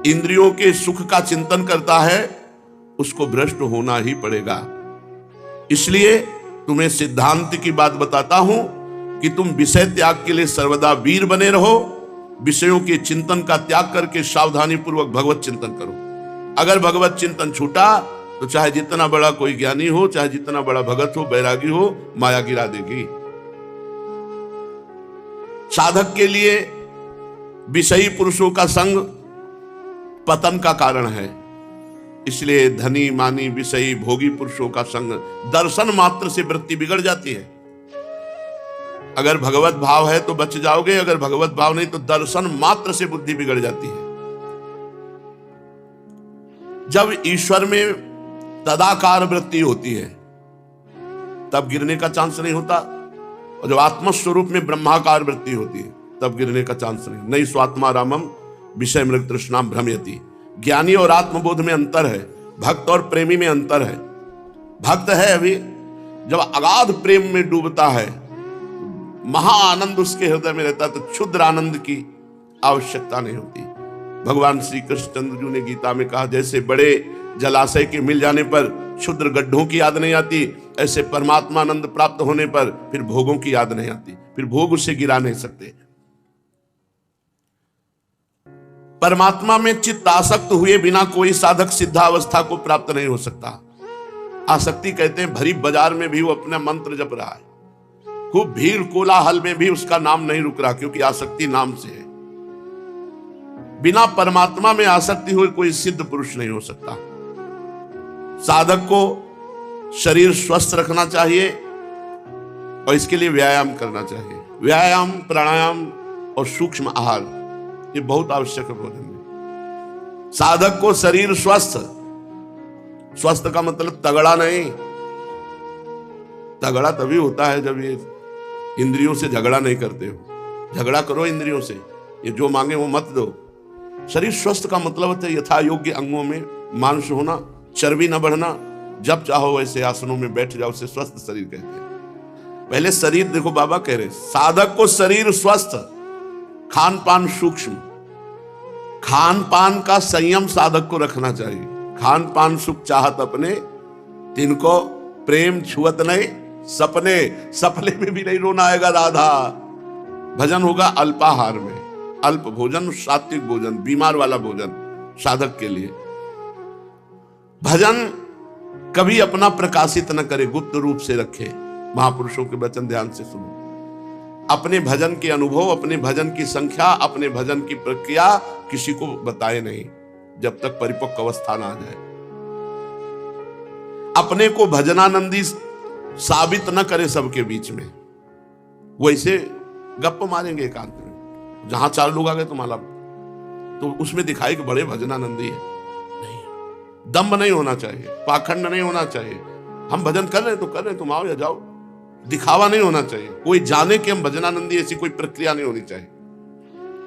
इंद्रियों के सुख का चिंतन करता है उसको भ्रष्ट होना ही पड़ेगा। इसलिए तुम्हें सिद्धांत की बात बताता हूं कि तुम विषय त्याग के लिए सर्वदा वीर बने रहो। विषयों के चिंतन का त्याग करके सावधानी पूर्वक भगवत चिंतन करो। अगर भगवत चिंतन छूटा तो चाहे जितना बड़ा कोई ज्ञानी हो, चाहे जितना बड़ा भगत हो, बैरागी हो, माया गिरा देगी। साधक के लिए विषयी पुरुषों का संग पतन का कारण है। इसलिए धनी मानी विषयी भोगी पुरुषों का संग दर्शन मात्र से वृत्ति बिगड़ जाती है। अगर भगवत भाव है तो बच जाओगे, अगर भगवत भाव नहीं तो दर्शन मात्र से बुद्धि बिगड़ जाती है। जब ईश्वर में तदाकार वृत्ति होती है तब गिरने का चांस नहीं होता, और जब आत्मस्वरूप में ब्रह्माकार वृत्ति होती है तब गिरने का चांस नहीं। नहीं स्वात्मा रामम विषय मृग तृष्णाम भ्रमयति। ज्ञानी और आत्मबोध में अंतर है, भक्त और प्रेमी में अंतर है। भक्त है अभी, जब अगाध प्रेम में डूबता है, महा आनंद उसके हृदय में रहता है, तो क्षुद्र आनंद की आवश्यकता नहीं होती। भगवान श्री कृष्णचंद्र जी ने गीता में कहा, जैसे बड़े जलाशय के मिल जाने पर क्षुद्र गड्ढों की याद नहीं आती, ऐसे परमात्मा आनंद प्राप्त होने पर फिर भोगों की याद नहीं आती, फिर भोग उसे गिरा नहीं सकते। परमात्मा में चित्त आसक्त हुए बिना कोई साधक सिद्धावस्था को प्राप्त नहीं हो सकता। आसक्ति कहते हैं भरी बाजार में भी वो अपना मंत्र जप रहा है, खूब भीड़ कोलाहल में भी उसका नाम नहीं रुक रहा, क्योंकि आसक्ति नाम से है। बिना परमात्मा में आसक्ति हुए कोई सिद्ध पुरुष नहीं हो सकता। साधक को शरीर स्वस्थ रखना चाहिए और इसके लिए व्यायाम करना चाहिए। व्यायाम, प्राणायाम और सूक्ष्म आहार ये बहुत आवश्यक है भोजन में। साधक को शरीर स्वस्थ, स्वस्थ का मतलब तगड़ा नहीं। तगड़ा तभी होता है जब ये इंद्रियों से झगड़ा नहीं करते हो। झगड़ा करो इंद्रियों से, ये जो मांगे वो मत दो। शरीर स्वस्थ का मतलब होता है यथा योग्य अंगों में मांस होना, चर्बी न बढ़ना, जब चाहो वैसे आसनों में बैठ जाओ, उसे स्वस्थ शरीर कहते हैं। पहले शरीर देखो, बाबा कह रहे साधक को शरीर स्वस्थ, खान पान सूक्ष्म, खान पान का संयम साधक को रखना चाहिए। खान पान सुख चाहत अपने, तिनको प्रेम छुअत नहीं सपने, सपने में भी नहीं रोना आएगा राधा। भजन होगा अल्पाहार में, अल्प भोजन, सात्विक भोजन, बीमार वाला भोजन साधक के लिए। भजन कभी अपना प्रकाशित न करे, गुप्त रूप से रखे। महापुरुषों के वचन ध्यान से सुनो। अपने भजन के अनुभव, अपने भजन की संख्या, अपने भजन की प्रक्रिया किसी को बताए नहीं जब तक परिपक्व अवस्था ना आ जाए। अपने को भजनानंदी साबित न करे सबके बीच में, वैसे गप मारेंगे एकांत में। जहां 4 लोग आ गए तुम्हारा तो उसमें दिखाई कि बड़े भजनानंदी है। नहीं, दम्भ नहीं होना चाहिए, पाखंड नहीं होना चाहिए। हम भजन कर रहे हैं तो कर रहे हैं, तुम आओ या जाओ। दिखावा नहीं होना चाहिए, कोई जाने कि हम भजनानंदी, ऐसी कोई प्रक्रिया नहीं होनी चाहिए।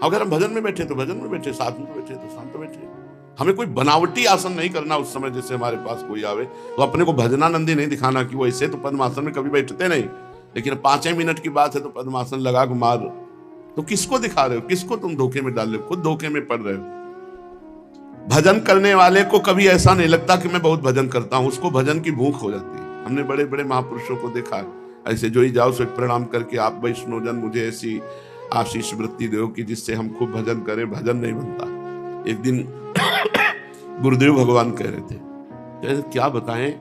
अगर हम भजन में बैठे तो भजन में बैठे, साथ में बैठे तो साथ में बैठे। हमें कोई बनावटी आसन नहीं करना। उस समय जैसे हमारे पास कोई आवे तो अपने को भजनानंदी नहीं दिखाना कि वो ऐसे तो पद्मासन में कभी बैठते नहीं, लेकिन 5 मिनट की बात है तो पद्मासन लगा के मार, तो किसको दिखा रहे हो? किसको तुम धोखे में डाल रहे हो? खुद धोखे में पड़ रहे हो। भजन करने वाले को कभी ऐसा नहीं लगता कि मैं बहुत भजन करता हूं, उसको भजन की भूख हो जाती है। हमने बड़े बड़े महापुरुषों को देखा, ऐसे जो ही जाओ सो प्रणाम करके, आप वैष्णोजन मुझे ऐसी आशीष वृत्ति दो कि जिससे हम खूब भजन करें। भजन नहीं बनता। एक दिन गुरुदेव भगवान कह रहे थे, क्या बताएं,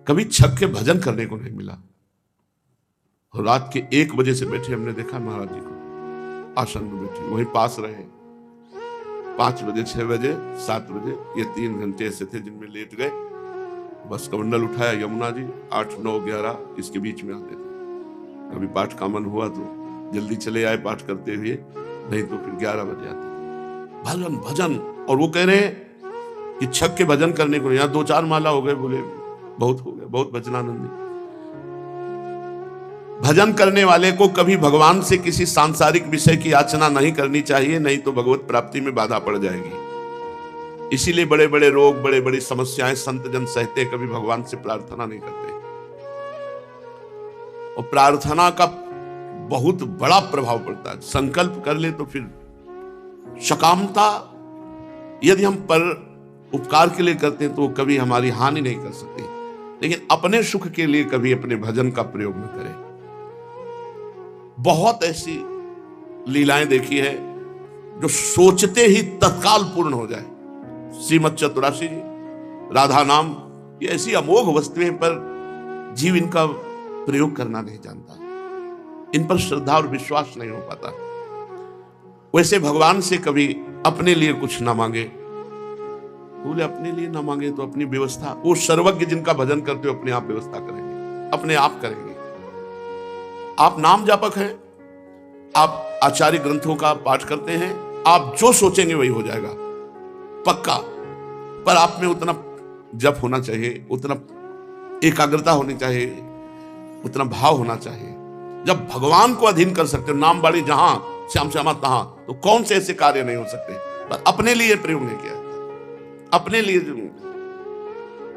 कभी छक के भजन करने को नहीं मिला। रात के 1 बजे से बैठे हमने देखा महाराज जी को आसन में बैठे, वहीं पास रहे। 5 बजे, 6 बजे, 7 बजे, ये 3 घंटे ऐसे थे जिनमें लेट गए। बस कमंडल उठाया, यमुना जी 8, 9, 11 इसके बीच में आते थे। कभी पाठ का मन हुआ तो जल्दी चले आए पाठ करते हुए, नहीं तो फिर 11 बजे आते थे। भजन भजन, और वो कह रहे हैं कि छक के भजन करने को, यहाँ 2-4 माला हो गए, बोले बहुत हो गया, बहुत भजनानंदी। भजन करने वाले को कभी भगवान से किसी सांसारिक विषय की याचना नहीं करनी चाहिए, नहीं तो भगवत प्राप्ति में बाधा पड़ जाएगी। इसीलिए बड़े बड़े रोग, बड़े बड़ी समस्याएं संत जन सहते, कभी भगवान से प्रार्थना नहीं करते। और प्रार्थना का बहुत बड़ा प्रभाव पड़ता है। संकल्प कर ले तो फिर सकामता, यदि हम पर उपकार के लिए करते हैं तो वो कभी हमारी हानि नहीं कर सकते, लेकिन अपने सुख के लिए कभी अपने भजन का प्रयोग न करें। बहुत ऐसी लीलाएं देखी है जो सोचते ही तत्काल पूर्ण हो जाए। श्रीमद चतुराशी जी, राधा नाम, ये ऐसी अमोघ वस्तुएं पर जीव इनका प्रयोग करना नहीं जानता, इन पर श्रद्धा और विश्वास नहीं हो पाता। वैसे भगवान से कभी अपने लिए कुछ ना मांगे। बोले अपने लिए ना मांगे तो अपनी व्यवस्था, वो सर्वज्ञ जिनका भजन करते हो अपने आप व्यवस्था करेंगे, अपने आप करेंगे। आप नाम जापक हैं, आप आचार्य ग्रंथों का पाठ करते हैं, आप जो सोचेंगे वही हो जाएगा पक्का। पर आप में उतना जप होना चाहिए, उतना एकाग्रता होनी चाहिए, उतना भाव होना चाहिए। जब भगवान को अधीन कर सकते हो, नाम बाड़ी जहां श्याम श्यामा तहां, तो कौन से ऐसे कार्य नहीं हो सकते। पर अपने लिए प्रयोग नहीं किया, अपने लिए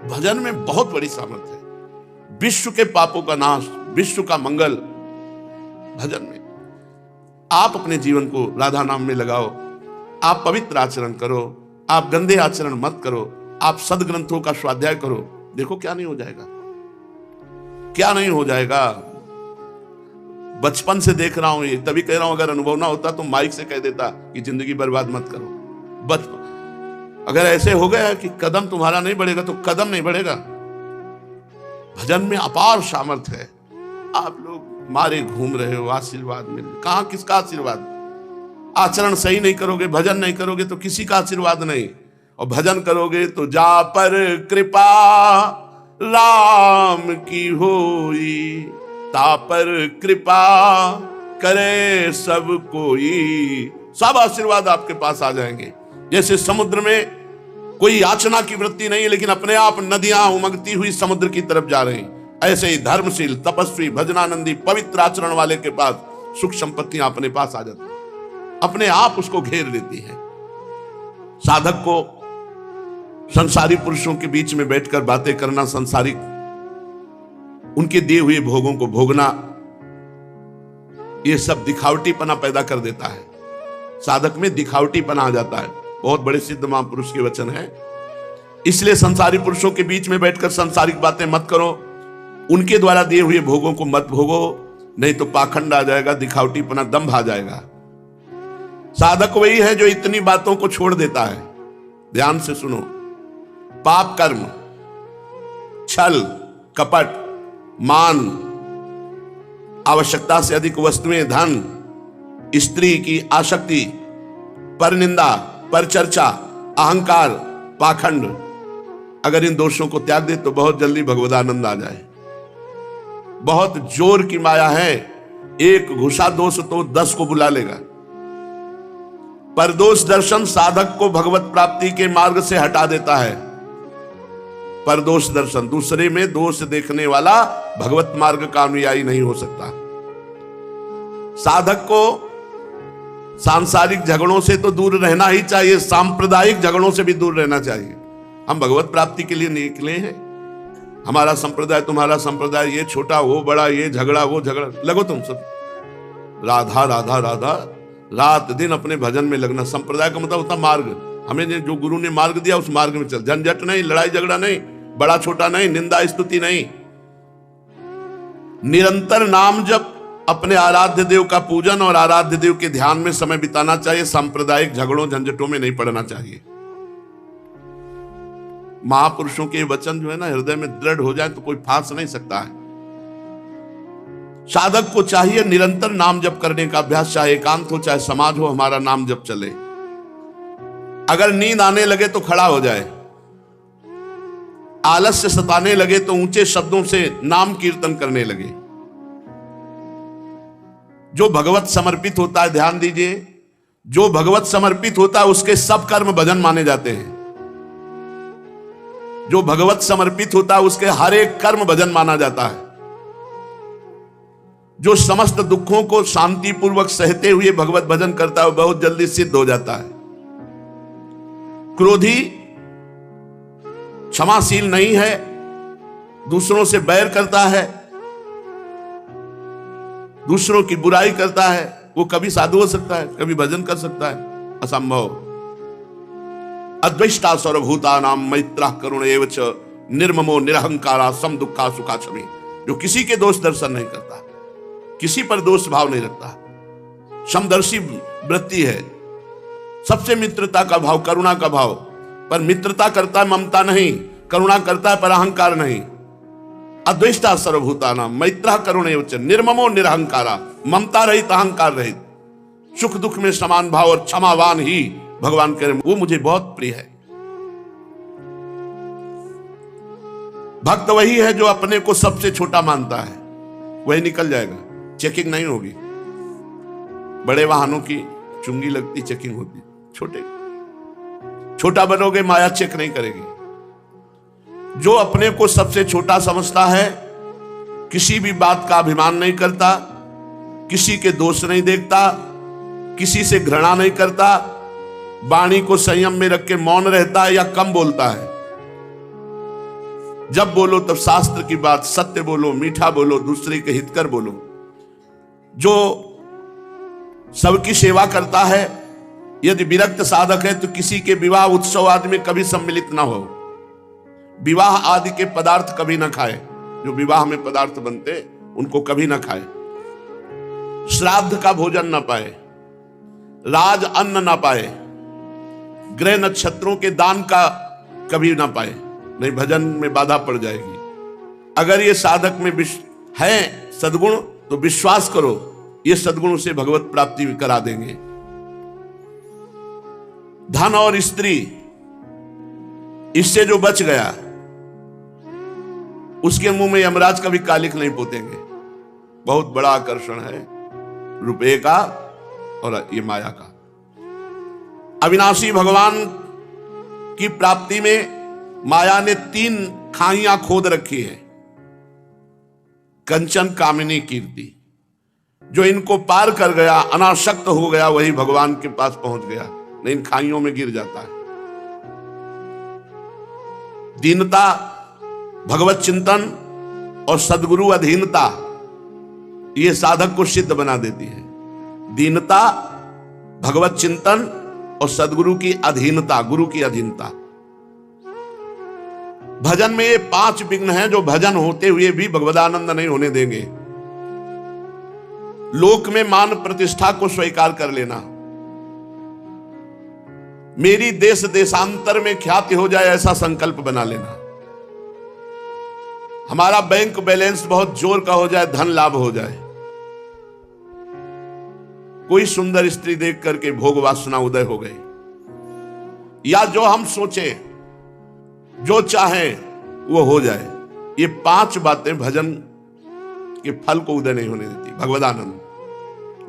भजन में बहुत बड़ी सामर्थ्य है। विश्व के पापों का नाश, विश्व का मंगल भजन में। आप अपने जीवन को राधा नाम में लगाओ, आप पवित्र आचरण करो, आप गंदे आचरण मत करो, आप सदग्रंथों का स्वाध्याय करो। देखो क्या नहीं हो जाएगा, क्या नहीं हो जाएगा। बचपन से देख रहा हूं ये, तभी कह रहा हूं अगर अनुभव ना होता तो माइक से कह देता कि जिंदगी बर्बाद मत करो। बचपन अगर ऐसे हो गया कि कदम तुम्हारा नहीं बढ़ेगा तो कदम नहीं बढ़ेगा। भजन में अपार सामर्थ्य है। आप लोग मारे घूम रहे हो, आशीर्वाद मिल, कहां किसका आशीर्वाद? आचरण सही नहीं करोगे, भजन नहीं करोगे तो किसी का आशीर्वाद नहीं, और भजन करोगे तो जा पर कृपा राम की होई, ता पर कृपा करे सब कोई। सब आशीर्वाद आपके पास आ जाएंगे। जैसे समुद्र में कोई याचना की वृत्ति नहीं है, लेकिन अपने आप नदियां उमगती हुई समुद्र की तरफ जा रही, ऐसे ही धर्मशील, तपस्वी, भजनानंदी, पवित्र आचरण वाले के पास सुख संपत्तियां अपने पास आ जाती, अपने आप उसको घेर लेती है। साधक को संसारी पुरुषों के बीच में बैठकर बातें करना, संसारिक उनके दिए हुए भोगों को भोगना, ये सब दिखावटीपना पैदा कर देता है। साधक में दिखावटीपना आ जाता है। बहुत बड़े सिद्ध महापुरुष के वचन है। इसलिए संसारी पुरुषों के बीच में बैठकर संसारिक बातें मत करो, उनके द्वारा दिए हुए भोगों को मत भोगो, नहीं तो पाखंड आ जाएगा, दिखावटीपना, दंभ आ जाएगा। साधक वही है जो इतनी बातों को छोड़ देता है। ध्यान से सुनो। पाप कर्म, छल, कपट, मान, आवश्यकता से अधिक वस्तुएं, धन, स्त्री की आसक्ति, परनिंदा, परचर्चा, अहंकार, पाखंड, अगर इन दोषों को त्याग दे तो बहुत जल्दी भगवदानंद आ जाए। बहुत जोर की माया है, एक घुसा दोष तो 10 को बुला लेगा। परदोष दर्शन साधक को भगवत प्राप्ति के मार्ग से हटा देता है। परदोष दर्शन, दूसरे में दोष देखने वाला भगवत मार्ग का अनुयायी नहीं हो सकता। साधक को सांसारिक झगड़ों से तो दूर रहना ही चाहिए, सांप्रदायिक झगड़ों से भी दूर रहना चाहिए। हम भगवत प्राप्ति के लिए निकले हैं। हमारा संप्रदाय, तुम्हारा संप्रदाय, ये छोटा वो बड़ा, ये झगड़ा वो झगड़ा, लगो तुम सब राधा राधा राधा, रात दिन अपने भजन में लगना। संप्रदाय का मतलब होता मार्ग। हमें जो गुरु ने मार्ग दिया उस मार्ग में चल, झंझट नहीं, लड़ाई झगड़ा नहीं, बड़ा छोटा नहीं, निंदा स्तुति नहीं। निरंतर नाम जप, अपने आराध्य देव का पूजन और आराध्य देव के ध्यान में समय बिताना चाहिए। सांप्रदायिक झगड़ों झंझटों में नहीं पड़ना चाहिए। महापुरुषों के वचन जो है ना, हृदय में दृढ़ हो जाए तो कोई फांस नहीं सकता है। साधक को चाहिए निरंतर नाम जप करने का अभ्यास, चाहे एकांत हो चाहे समाज हो, हमारा नाम जप चले। अगर नींद आने लगे तो खड़ा हो जाए, आलस्य सताने लगे तो ऊंचे शब्दों से नाम कीर्तन करने लगे। जो भगवत समर्पित होता है, ध्यान दीजिए, जो भगवत समर्पित होता है उसके सब कर्म भजन माने जाते हैं। जो भगवत समर्पित होता है उसके हर एक कर्म भजन माना जाता है। जो समस्त दुखों को शांतिपूर्वक सहते हुए भगवत भजन करता है, बहुत जल्दी सिद्ध हो जाता है। क्रोधी क्षमाशील नहीं है, दूसरों से बैर करता है, दूसरों की बुराई करता है, वो कभी साधु हो सकता है, कभी भजन कर सकता है? असंभव। अद्वेष्टा सर्वभूतानां मैत्रः करुण एव च निर्ममो निरहंकारा सम दुखा सुखा छवि। जो किसी के दोष दर्शन नहीं करता, किसी पर दोष भाव नहीं रखता, समदर्शी वृत्ति है, सबसे मित्रता का भाव, करुणा का भाव। पर मित्रता करता है, ममता नहीं, करुणा करता है पर अहंकार नहीं। अद्वेष्टा सर्वभूतानां मैत्रः करुण एव च निर्ममो निरहंकारा, ममता रहित, अहंकार रहित, सुख दुख में समान भाव और क्षमावान ही भगवान कह रहे, वो मुझे बहुत प्रिय है। भक्त वही है जो अपने को सबसे छोटा मानता है, वही निकल जाएगा। चेकिंग नहीं होगी। बड़े वाहनों की चुंगी लगती, चेकिंग होती, छोटा बनोगे माया चेक नहीं करेगी। जो अपने को सबसे छोटा समझता है, किसी भी बात का अभिमान नहीं करता, किसी के दोष नहीं देखता, किसी से घृणा नहीं करता, वाणी को संयम में रख के मौन रहता है या कम बोलता है। जब बोलो तब शास्त्र की बात, सत्य बोलो, मीठा बोलो, दूसरे के हितकर बोलो। जो सबकी सेवा करता है, यदि विरक्त साधक है तो किसी के विवाह उत्सव आदि में कभी सम्मिलित ना हो, विवाह आदि के पदार्थ कभी ना खाए। जो विवाह में पदार्थ बनते उनको कभी ना खाए, श्राद्ध का भोजन ना पाए, राज अन्न ना पाए, ग्रह नक्षत्रों के दान का कभी ना पाए, नहीं भजन में बाधा पड़ जाएगी। अगर ये साधक में है सद्गुण तो विश्वास करो ये सद्गुण उसे भगवत प्राप्ति करा देंगे। धन और स्त्री, इससे जो बच गया उसके मुंह में यमराज कभी कालिक नहीं पोतेंगे। बहुत बड़ा आकर्षण है रुपए का और ये माया का। अविनाशी भगवान की प्राप्ति में माया ने 3 खाइयां खोद रखी है। कंचन, कामिनी, कीर्ति। जो इनको पार कर गया, अनासक्त हो गया, वही भगवान के पास पहुंच गया, नहीं इन खाइयों में गिर जाता है। दीनता, भगवत चिंतन और सद्गुरु अधीनता, यह साधक को सिद्ध बना देती है। दीनता, भगवत चिंतन और सद्गुरु की अधीनता, गुरु की अधीनता। भजन में ये 5 विघ्न हैं जो भजन होते हुए भी भगवदानंद नहीं होने देंगे। लोक में मान प्रतिष्ठा को स्वीकार कर लेना, मेरी देश देशांतर में ख्याति हो जाए ऐसा संकल्प बना लेना, हमारा बैंक बैलेंस बहुत जोर का हो जाए, धन लाभ हो जाए, कोई सुंदर स्त्री देख करके भोग वासना उदय हो गई, या जो हम सोचे जो चाहे वो हो जाए। ये 5 बातें भजन के फल को उदय नहीं होने देती। भगवदानंद,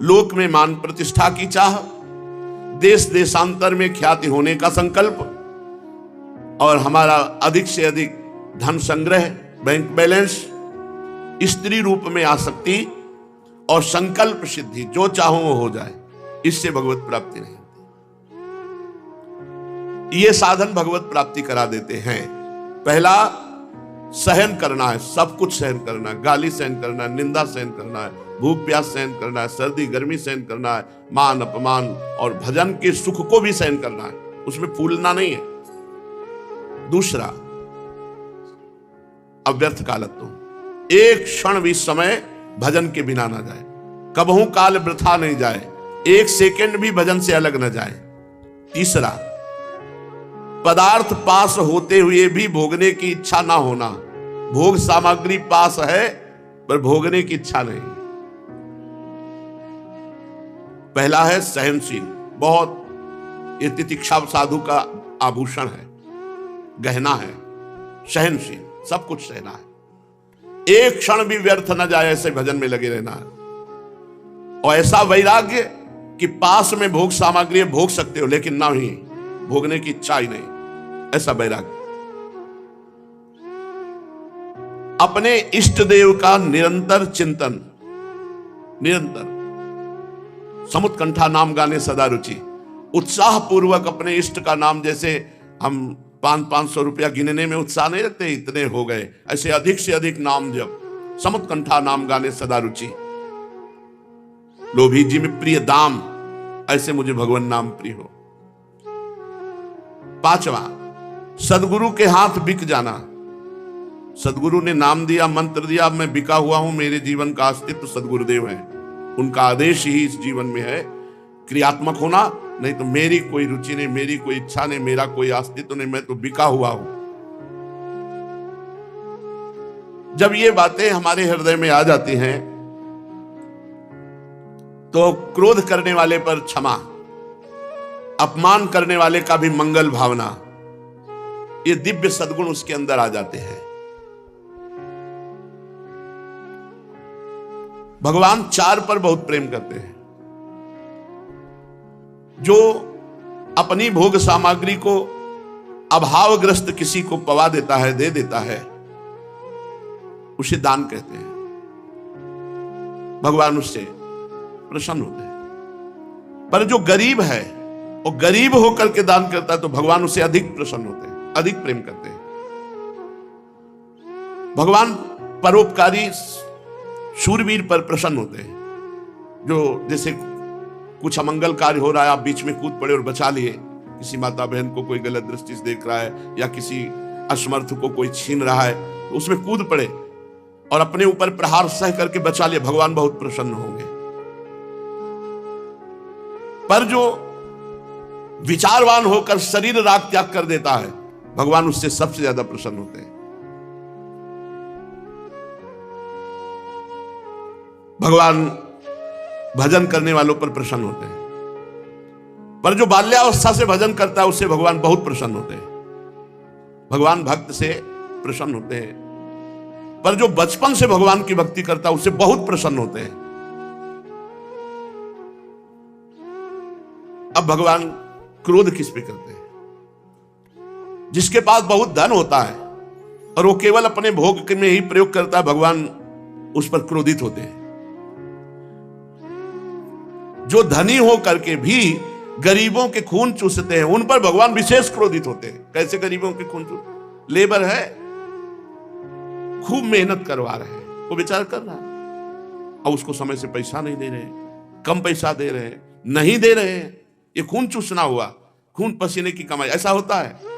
लोक में मान प्रतिष्ठा की चाह, देश देशांतर में ख्याति होने का संकल्प, और हमारा अधिक से अधिक धन संग्रह, बैंक बैलेंस, स्त्री रूप में आसक्ति और संकल्प सिद्धि, जो चाहो वो हो जाए, इससे भगवत प्राप्ति नहीं। ये साधन भगवत प्राप्ति करा देते हैं। पहला सहन करना है, सब कुछ सहन करना है, गाली सहन करना है, निंदा सहन करना है, भूख प्यास सहन करना है, सर्दी गर्मी सहन करना है, मान अपमान और भजन के सुख को भी सहन करना है, उसमें फूलना नहीं है। दूसरा, अव्यर्थ कालत्व, एक क्षण भी समय भजन के बिना ना जाए, कबहू काल वृथा नहीं जाए, एक सेकंड भी भजन से अलग न जाए। तीसरा, पदार्थ पास होते हुए भी भोगने की इच्छा ना होना, भोग सामग्री पास है पर भोगने की इच्छा नहीं। पहला है सहनशील, बहुत ये तितिक्षा साधु का आभूषण है, गहना है, सहनशील, सब कुछ सहना है, एक क्षण भी व्यर्थ न जाए ऐसे भजन में लगे रहना है। और ऐसा वैराग्य कि पास में भोग सामग्री भोग सकते हो लेकिन ना ही भोगने की इच्छा ही नहीं, ऐसा वैराग्य। अपने इष्ट देव का निरंतर चिंतन, निरंतर समुत्कंठा नाम गाने सदा रुचि, उत्साह पूर्वक अपने इष्ट का नाम, जैसे हम 500-500 रुपया गिनने में उत्साह नहीं रखते, इतने हो गए, ऐसे अधिक से अधिक नाम जप, समुत्कंठा नाम गाने सदा रुचि, लोभी जी में प्रिय दाम, ऐसे मुझे भगवान नाम प्रिय हो। 5वां, सदगुरु के हाथ बिक जाना, सदगुरु ने नाम दिया, मंत्र दिया, मैं बिका हुआ हूं, मेरे जीवन का अस्तित्व सदगुरुदेव है, उनका आदेश ही इस जीवन में है क्रियात्मक होना, नहीं तो मेरी कोई रुचि नहीं, मेरी कोई इच्छा नहीं, मेरा कोई अस्तित्व नहीं, मैं तो बिका हुआ हूं। जब ये बातें हमारे हृदय में आ जाती हैं तो क्रोध करने वाले पर क्षमा, अपमान करने वाले का भी मंगल भावना, ये दिव्य सद्गुण उसके अंदर आ जाते हैं। भगवान 4 पर बहुत प्रेम करते हैं। जो अपनी भोग सामग्री को अभावग्रस्त किसी को पवा देता है, दे देता है, उसे दान कहते हैं। भगवान उससे प्रसन्न होते हैं। पर जो गरीब है और गरीब होकर के दान करता है तो भगवान उससे अधिक प्रसन्न होते हैं, अधिक प्रेम करते हैं। भगवान परोपकारी शूरवीर पर प्रसन्न होते हैं। जो जैसे कुछ अमंगल कार्य हो रहा है, आप बीच में कूद पड़े और बचा लिए, किसी माता बहन को कोई गलत दृष्टि से देख रहा है या किसी असमर्थ को कोई छीन रहा है, तो उसमें कूद पड़े और अपने ऊपर प्रहार सह करके बचा लिए, भगवान बहुत प्रसन्न होंगे। पर जो विचारवान होकर शरीर राग त्याग कर देता है, भगवान उससे सबसे ज्यादा प्रसन्न होते हैं। भगवान भजन करने वालों पर प्रसन्न होते हैं। पर जो बाल्यावस्था से भजन करता है उससे भगवान बहुत प्रसन्न होते हैं। भगवान भक्त से प्रसन्न होते हैं, पर जो बचपन से भगवान की भक्ति करता है उससे बहुत प्रसन्न होते हैं। अब भगवान क्रोध किस पे करते हैं? जिसके पास बहुत धन होता है और वो केवल अपने भोग में ही प्रयोग करता है, भगवान उस पर क्रोधित होते हैं। जो धनी हो करके भी गरीबों के खून चूसते हैं उन पर भगवान विशेष क्रोधित होते हैं। कैसे गरीबों के खून चूस? लेबर है, खूब मेहनत करवा रहे हैं, वो बेचारा कर रहा है और उसको समय से पैसा नहीं दे रहे, कम पैसा दे रहे, नहीं दे रहे। ये खून चूसना हुआ, खून पसीने की कमाई, ऐसा होता है।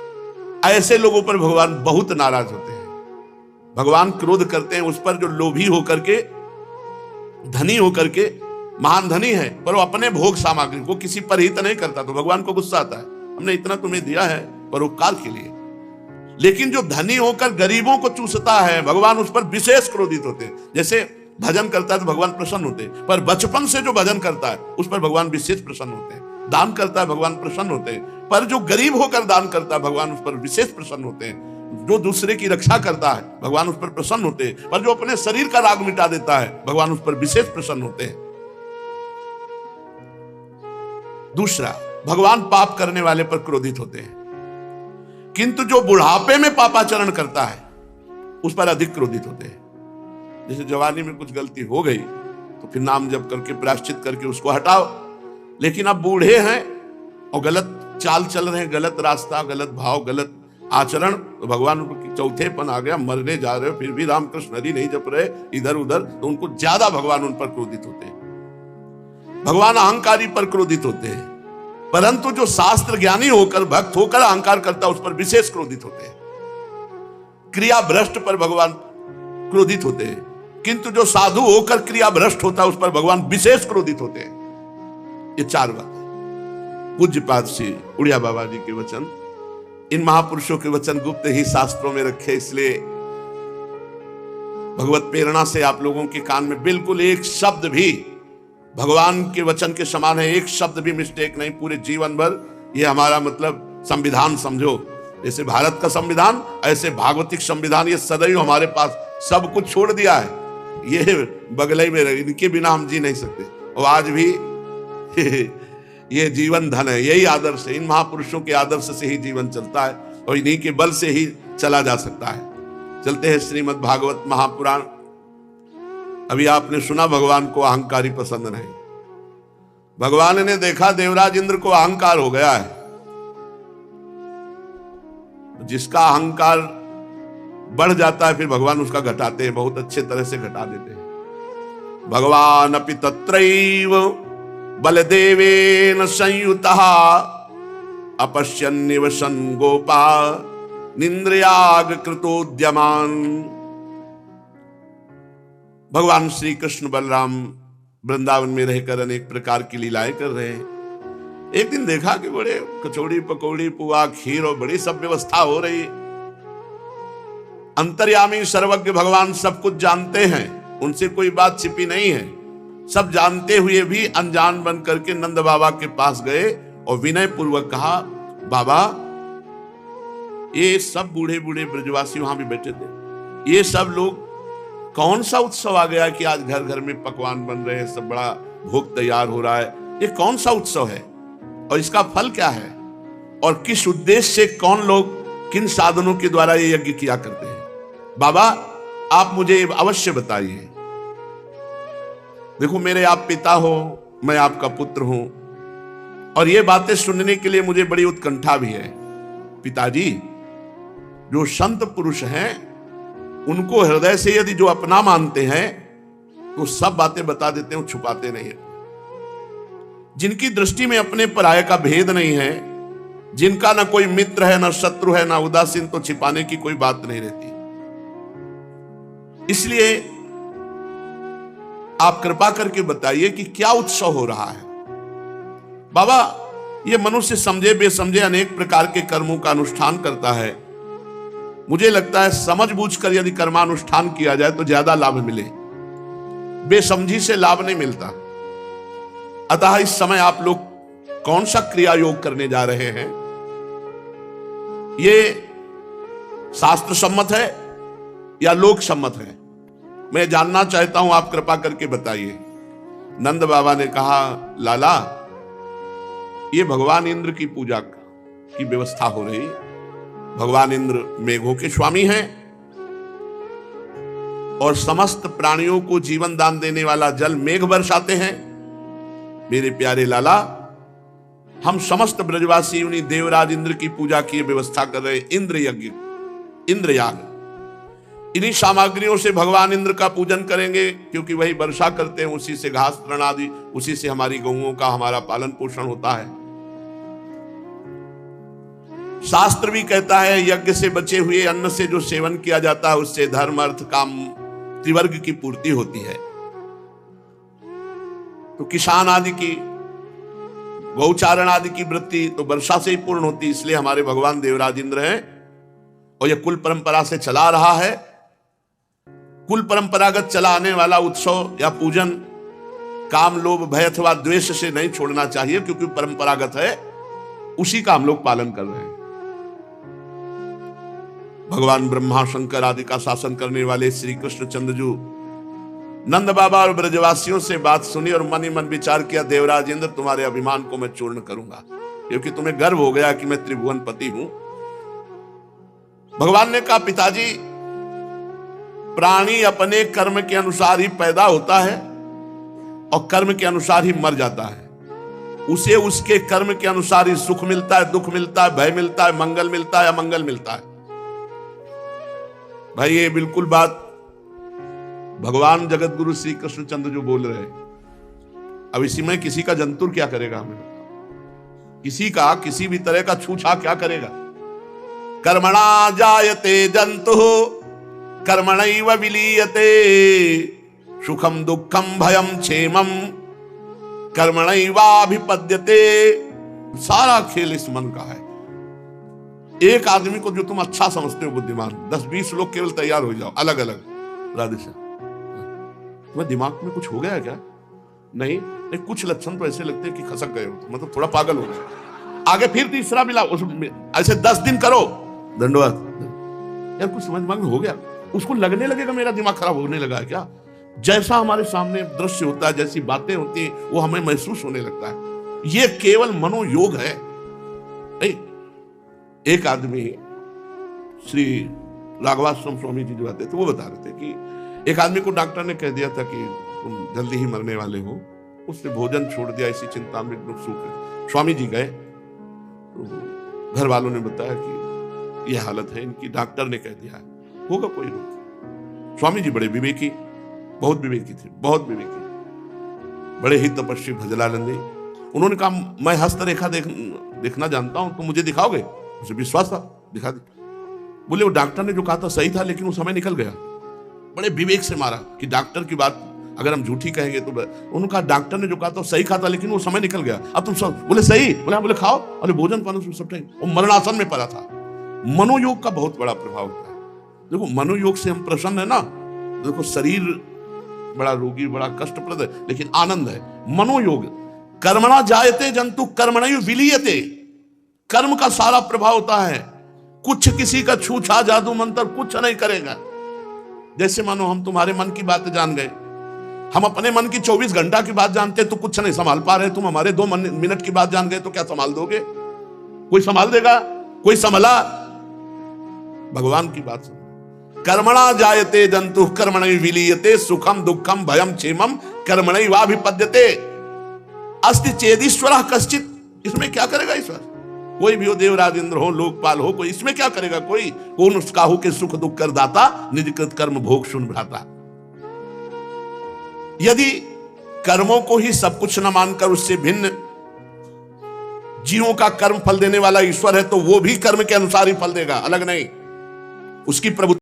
ऐसे लोगों पर भगवान बहुत नाराज होते हैं। भगवान क्रोध करते हैं उस पर जो लोभी होकर के, धनी होकर के, महान धनी है पर वो अपने भोग सामग्री को किसी पर हित नहीं करता, तो भगवान को गुस्सा आता है। हमने इतना तुम्हें दिया है परोपकार के लिए, लेकिन जो धनी होकर गरीबों को चूसता है भगवान उस पर विशेष क्रोधित होते हैं। जैसे भजन करता है तो भगवान प्रसन्न होते हैं, पर बचपन से जो भजन करता है उस पर भगवान विशेष प्रसन्न होते हैं। दान करता है भगवान प्रसन्न होते हैं, पर जो गरीब होकर दान करता है भगवान उस पर विशेष प्रसन्न होते हैं। जो दूसरे की रक्षा करता है भगवान उस पर प्रसन्न होते हैं, पर जो अपने शरीर का राग मिटा देता है भगवान उस पर विशेष प्रसन्न होते हैं। दूसरा, भगवान पाप करने वाले पर क्रोधित होते हैं, किंतु जो बुढ़ापे में पापाचरण करता है उस पर अधिक क्रोधित होते हैं। जैसे जवानी में कुछ गलती हो गई तो फिर नाम जप करके प्रायश्चित करके उसको हटाओ, लेकिन अब बूढ़े हैं और गलत चाल चल रहे हैं, गलत रास्ता, गलत भाव, गलत आचरण, तो भगवान उनकी चौथेपन आ गया, मरने जा रहे हो फिर भी रामकृष्ण हरि नहीं जप रहे इधर उधर, तो उनको ज्यादा भगवान उन पर क्रोधित होते हैं। भगवान अहंकारी पर क्रोधित होते हैं, परंतु जो शास्त्र ज्ञानी होकर भक्त होकर अहंकार करता है उस पर विशेष क्रोधित होते हैं। क्रिया भ्रष्ट पर भगवान क्रोधित होते हैं, किंतु जो साधु होकर क्रिया भ्रष्ट होता है उस पर भगवान विशेष क्रोधित होते हैं। ये चार बात पूज्यपाद श्री उड़िया बाबा जी के वचन, इन महापुरुषों के वचन गुप्त ही शास्त्रों में रखे, इसलिए भगवत प्रेरणा से आप लोगों के कान में बिल्कुल एक शब्द भी भगवान के वचन के समान है, एक शब्द भी मिस्टेक नहीं। पूरे जीवन भर ये हमारा मतलब संविधान समझो, जैसे भारत का संविधान ऐसे भागवतिक संविधान, ये सदैव हमारे पास सब कुछ छोड़ दिया है, ये बगले में रहे, इनके बिना हम जी नहीं सकते। और आज भी ये जीवन धन है, यही आदर्श है, इन महापुरुषों के आदर्श से ही जीवन चलता है और इन्हीं के बल से ही चला जा सकता है। चलते हैं श्रीमद् भागवत महापुराण। अभी आपने सुना भगवान को अहंकारी पसंद नहीं। भगवान ने देखा देवराज इंद्र को अहंकार हो गया है, जिसका अहंकार बढ़ जाता है फिर भगवान उसका घटाते हैं, बहुत अच्छे तरह से घटा देते हैं। भगवान अपि तत्रैव बलदेवेन संयुतः अपश्यन्निव संगोपा निंद्रयाग कृतोद्यमान। भगवान श्री कृष्ण बलराम वृंदावन में रहकर अनेक प्रकार की लीलाएं कर रहे हैं। एक दिन देखा कि बड़े कचौड़ी पकौड़ी पुआ खीर और बड़ी सब व्यवस्था हो रही। अंतर्यामी सर्वज्ञ भगवान सब कुछ जानते हैं, उनसे कोई बात छिपी नहीं है। सब जानते हुए भी अनजान बन करके नंद बाबा के पास गए और विनय पूर्वक कहा, बाबा ये सब बूढ़े बूढ़े ब्रजवासी वहां भी बैठे थे, ये सब लोग कौन सा उत्सव आ गया कि आज घर घर में पकवान बन रहे हैं, सब बड़ा भोग तैयार हो रहा है, ये कौन सा उत्सव है और इसका फल क्या है और किस उद्देश्य से कौन लोग किन साधनों के द्वारा ये यज्ञ किया करते हैं? बाबा आप मुझे अवश्य बताइए। देखो मेरे आप पिता हो, मैं आपका पुत्र हूं और ये बातें सुनने के लिए मुझे बड़ी उत्कंठा भी है। पिताजी, जो संत पुरुष हैं उनको हृदय से यदि जो अपना मानते हैं तो सब बातें बता देते हैं, छुपाते नहीं है। जिनकी दृष्टि में अपने पराये का भेद नहीं है, जिनका ना कोई मित्र है ना शत्रु है ना उदासीन, तो छिपाने की कोई बात नहीं रहती। इसलिए आप कृपा करके बताइए कि क्या उत्सव हो रहा है। बाबा ये मनुष्य समझे बेसमझे अनेक प्रकार के कर्मों का अनुष्ठान करता है, मुझे लगता है समझ बूझकर यदि कर्मानुष्ठान किया जाए तो ज्यादा लाभ मिले। बेसमझी से लाभ नहीं मिलता। अतः इस समय आप लोग कौन सा क्रिया योग करने जा रहे हैं, ये शास्त्र सम्मत है या लोक सम्मत है, मैं जानना चाहता हूं, आप कृपा करके बताइए। नंद बाबा ने कहा, लाला ये भगवान इंद्र की पूजा की व्यवस्था हो रही। भगवान इंद्र मेघों के स्वामी हैं और समस्त प्राणियों को जीवन दान देने वाला जल मेघ बरसाते हैं। मेरे प्यारे लाला, हम समस्त ब्रजवासी उन्हीं देवराज इंद्र की पूजा की व्यवस्था कर रहे। इंद्र यज्ञ, इंद्र याग, इन्हीं सामग्रियों से भगवान इंद्र का पूजन करेंगे, क्योंकि वही वर्षा करते हैं, उसी से घास तृण आदि, उसी से हमारी गौओं का हमारा पालन पोषण होता है। शास्त्र भी कहता है, यज्ञ से बचे हुए अन्न से जो सेवन किया जाता है उससे धर्म अर्थ काम त्रिवर्ग की पूर्ति होती है। तो किसान आदि की, गौचारण आदि की वृत्ति तो वर्षा से ही पूर्ण होती, इसलिए हमारे भगवान देवराज इंद्र हैं और यह कुल परंपरा से चला रहा है। कुल परंपरागत चला आने वाला उत्सव या पूजन काम लोभ भय अथवा द्वेष से नहीं छोड़ना चाहिए, क्योंकि परंपरागत है, उसी का हम लोग पालन कर रहे हैं। भगवान ब्रह्मा शंकर आदि का शासन करने वाले श्री कृष्ण चंद्रजू नंद बाबा और ब्रजवासियों से बात सुनी और मन ही मन विचार किया, देवराज इंद्र तुम्हारे अभिमान को मैं चूर्ण करूंगा, क्योंकि तुम्हें गर्व हो गया कि मैं त्रिभुवन पति हूं। भगवान ने कहा, पिताजी प्राणी अपने कर्म के अनुसार ही पैदा होता है और कर्म के अनुसार ही मर जाता है। उसे उसके कर्म के अनुसार ही सुख मिलता है, दुख मिलता है, भय मिलता है, मंगल मिलता है, अमंगल मिलता है। भाई ये बिल्कुल बात भगवान जगत गुरु श्री कृष्ण चंद्र जो बोल रहे हैं। अब इसी में किसी का जंतुर क्या करेगा, हमें किसी का किसी भी तरह का छूछा क्या करेगा। कर्मणा जायते जंतु कर्मणैव विलीयते, सुखम दुखम भयम क्षेमम कर्मणैवाभिपद्यते। सारा खेल इस मन का है। एक आदमी को जो तुम अच्छा समझते हो बुद्धिमान, 10-20 लोग केवल तैयार हो जाओ अलग अलग, राधेश्याम तुम्हें दिमाग में कुछ हो गया है क्या? नहीं, कुछ लक्षण तो ऐसे लगते हैं कि खसक गए हो, मतलब थोड़ा पागल हो गए। आगे फिर तीसरा मिला, ऐसे 10 दिन करो, दंडवत। यार कुछ समझ में हो गया? उसको लगने लगेगा मेरा दिमाग खराब होने लगा है क्या? जैसा हमारे सामने दृश्य होता है, जैसी बातें होती हैं, वो हमें महसूस होने लगता है। ये केवल मनोयोग है। एक आदमी श्री राघवाश्रम स्वामी जी जो आते थे, वो बता रहे थे कि एक आदमी को डॉक्टर ने कह दिया था कि तुम जल्दी ही मरने वाले हो। उसने भोजन छोड़ दिया, इसी चिंता में एकदम सूख गए। स्वामी जी गए तो घर वालों ने बताया कि यह हालत है इनकी, डॉक्टर ने कह दिया है, होगा कोई रोग। स्वामी जी बड़े विवेकी, बहुत विवेकी थे, बहुत विवेकी, बड़े ही तपस्वी भजलानंदी। उन्होंने कहा, मैं हस्तरेखा देखना जानता हूं, तुम मुझे दिखाओगे? उसे विश्वास था, दिखा दी। बोले वो डॉक्टर ने जो कहा था सही था, लेकिन वो समय निकल गया। बड़े विवेक से मारा कि डॉक्टर की बात अगर हम झूठी कहेंगे तो। उन्होंने कहा डॉक्टर ने जो कहा था सही कहा था, लेकिन वो समय निकल गया, अब तुम सब। बोले सही? बोले खाओ, अरे भोजन पानी सब टाइम। वो मरणासन में पड़ा था। मनोयोग का बहुत बड़ा प्रभाव होता है। देखो मनोयोग से हम प्रसन्न है ना, देखो शरीर बड़ा रोगी, बड़ा कष्टप्रद है, लेकिन आनंद है। मनोयोग, कर्मणा जायते जंतु कर्मणैव विलीयते, कर्म का सारा प्रभाव होता है। कुछ किसी का छूछा जादू मंत्र कुछ नहीं करेगा। जैसे मानो हम तुम्हारे मन की बात जान गए, हम अपने मन की 24 घंटा की बात जानते तो कुछ नहीं संभाल पा रहे, तुम हमारे 2 मिनट की बात जान गए तो क्या संभाल दोगे? कोई संभाल देगा? कोई संभला? भगवान की बात सुन। कर्मणा जायते जंतु कर्मणैव विलीयते, सुखम दुखम भयम क्षेमम कर्मणैवाभिपद्यते। अस्ति चेदीश्वरः कश्चित्, इसमें क्या करेगा ईश्वर? कोई भी हो, देवराज इंद्र हो, लोकपाल हो, कोई इसमें क्या करेगा? कोई कौन उस काहू के सुख दुख कर दाता, निज कृत कर्म भोग सुन भ्राता। यदि कर्मों को ही सब कुछ न मानकर उससे भिन्न जीवों का कर्म फल देने वाला ईश्वर है, तो वो भी कर्म के अनुसार ही फल देगा, अलग नहीं। उसकी प्रभु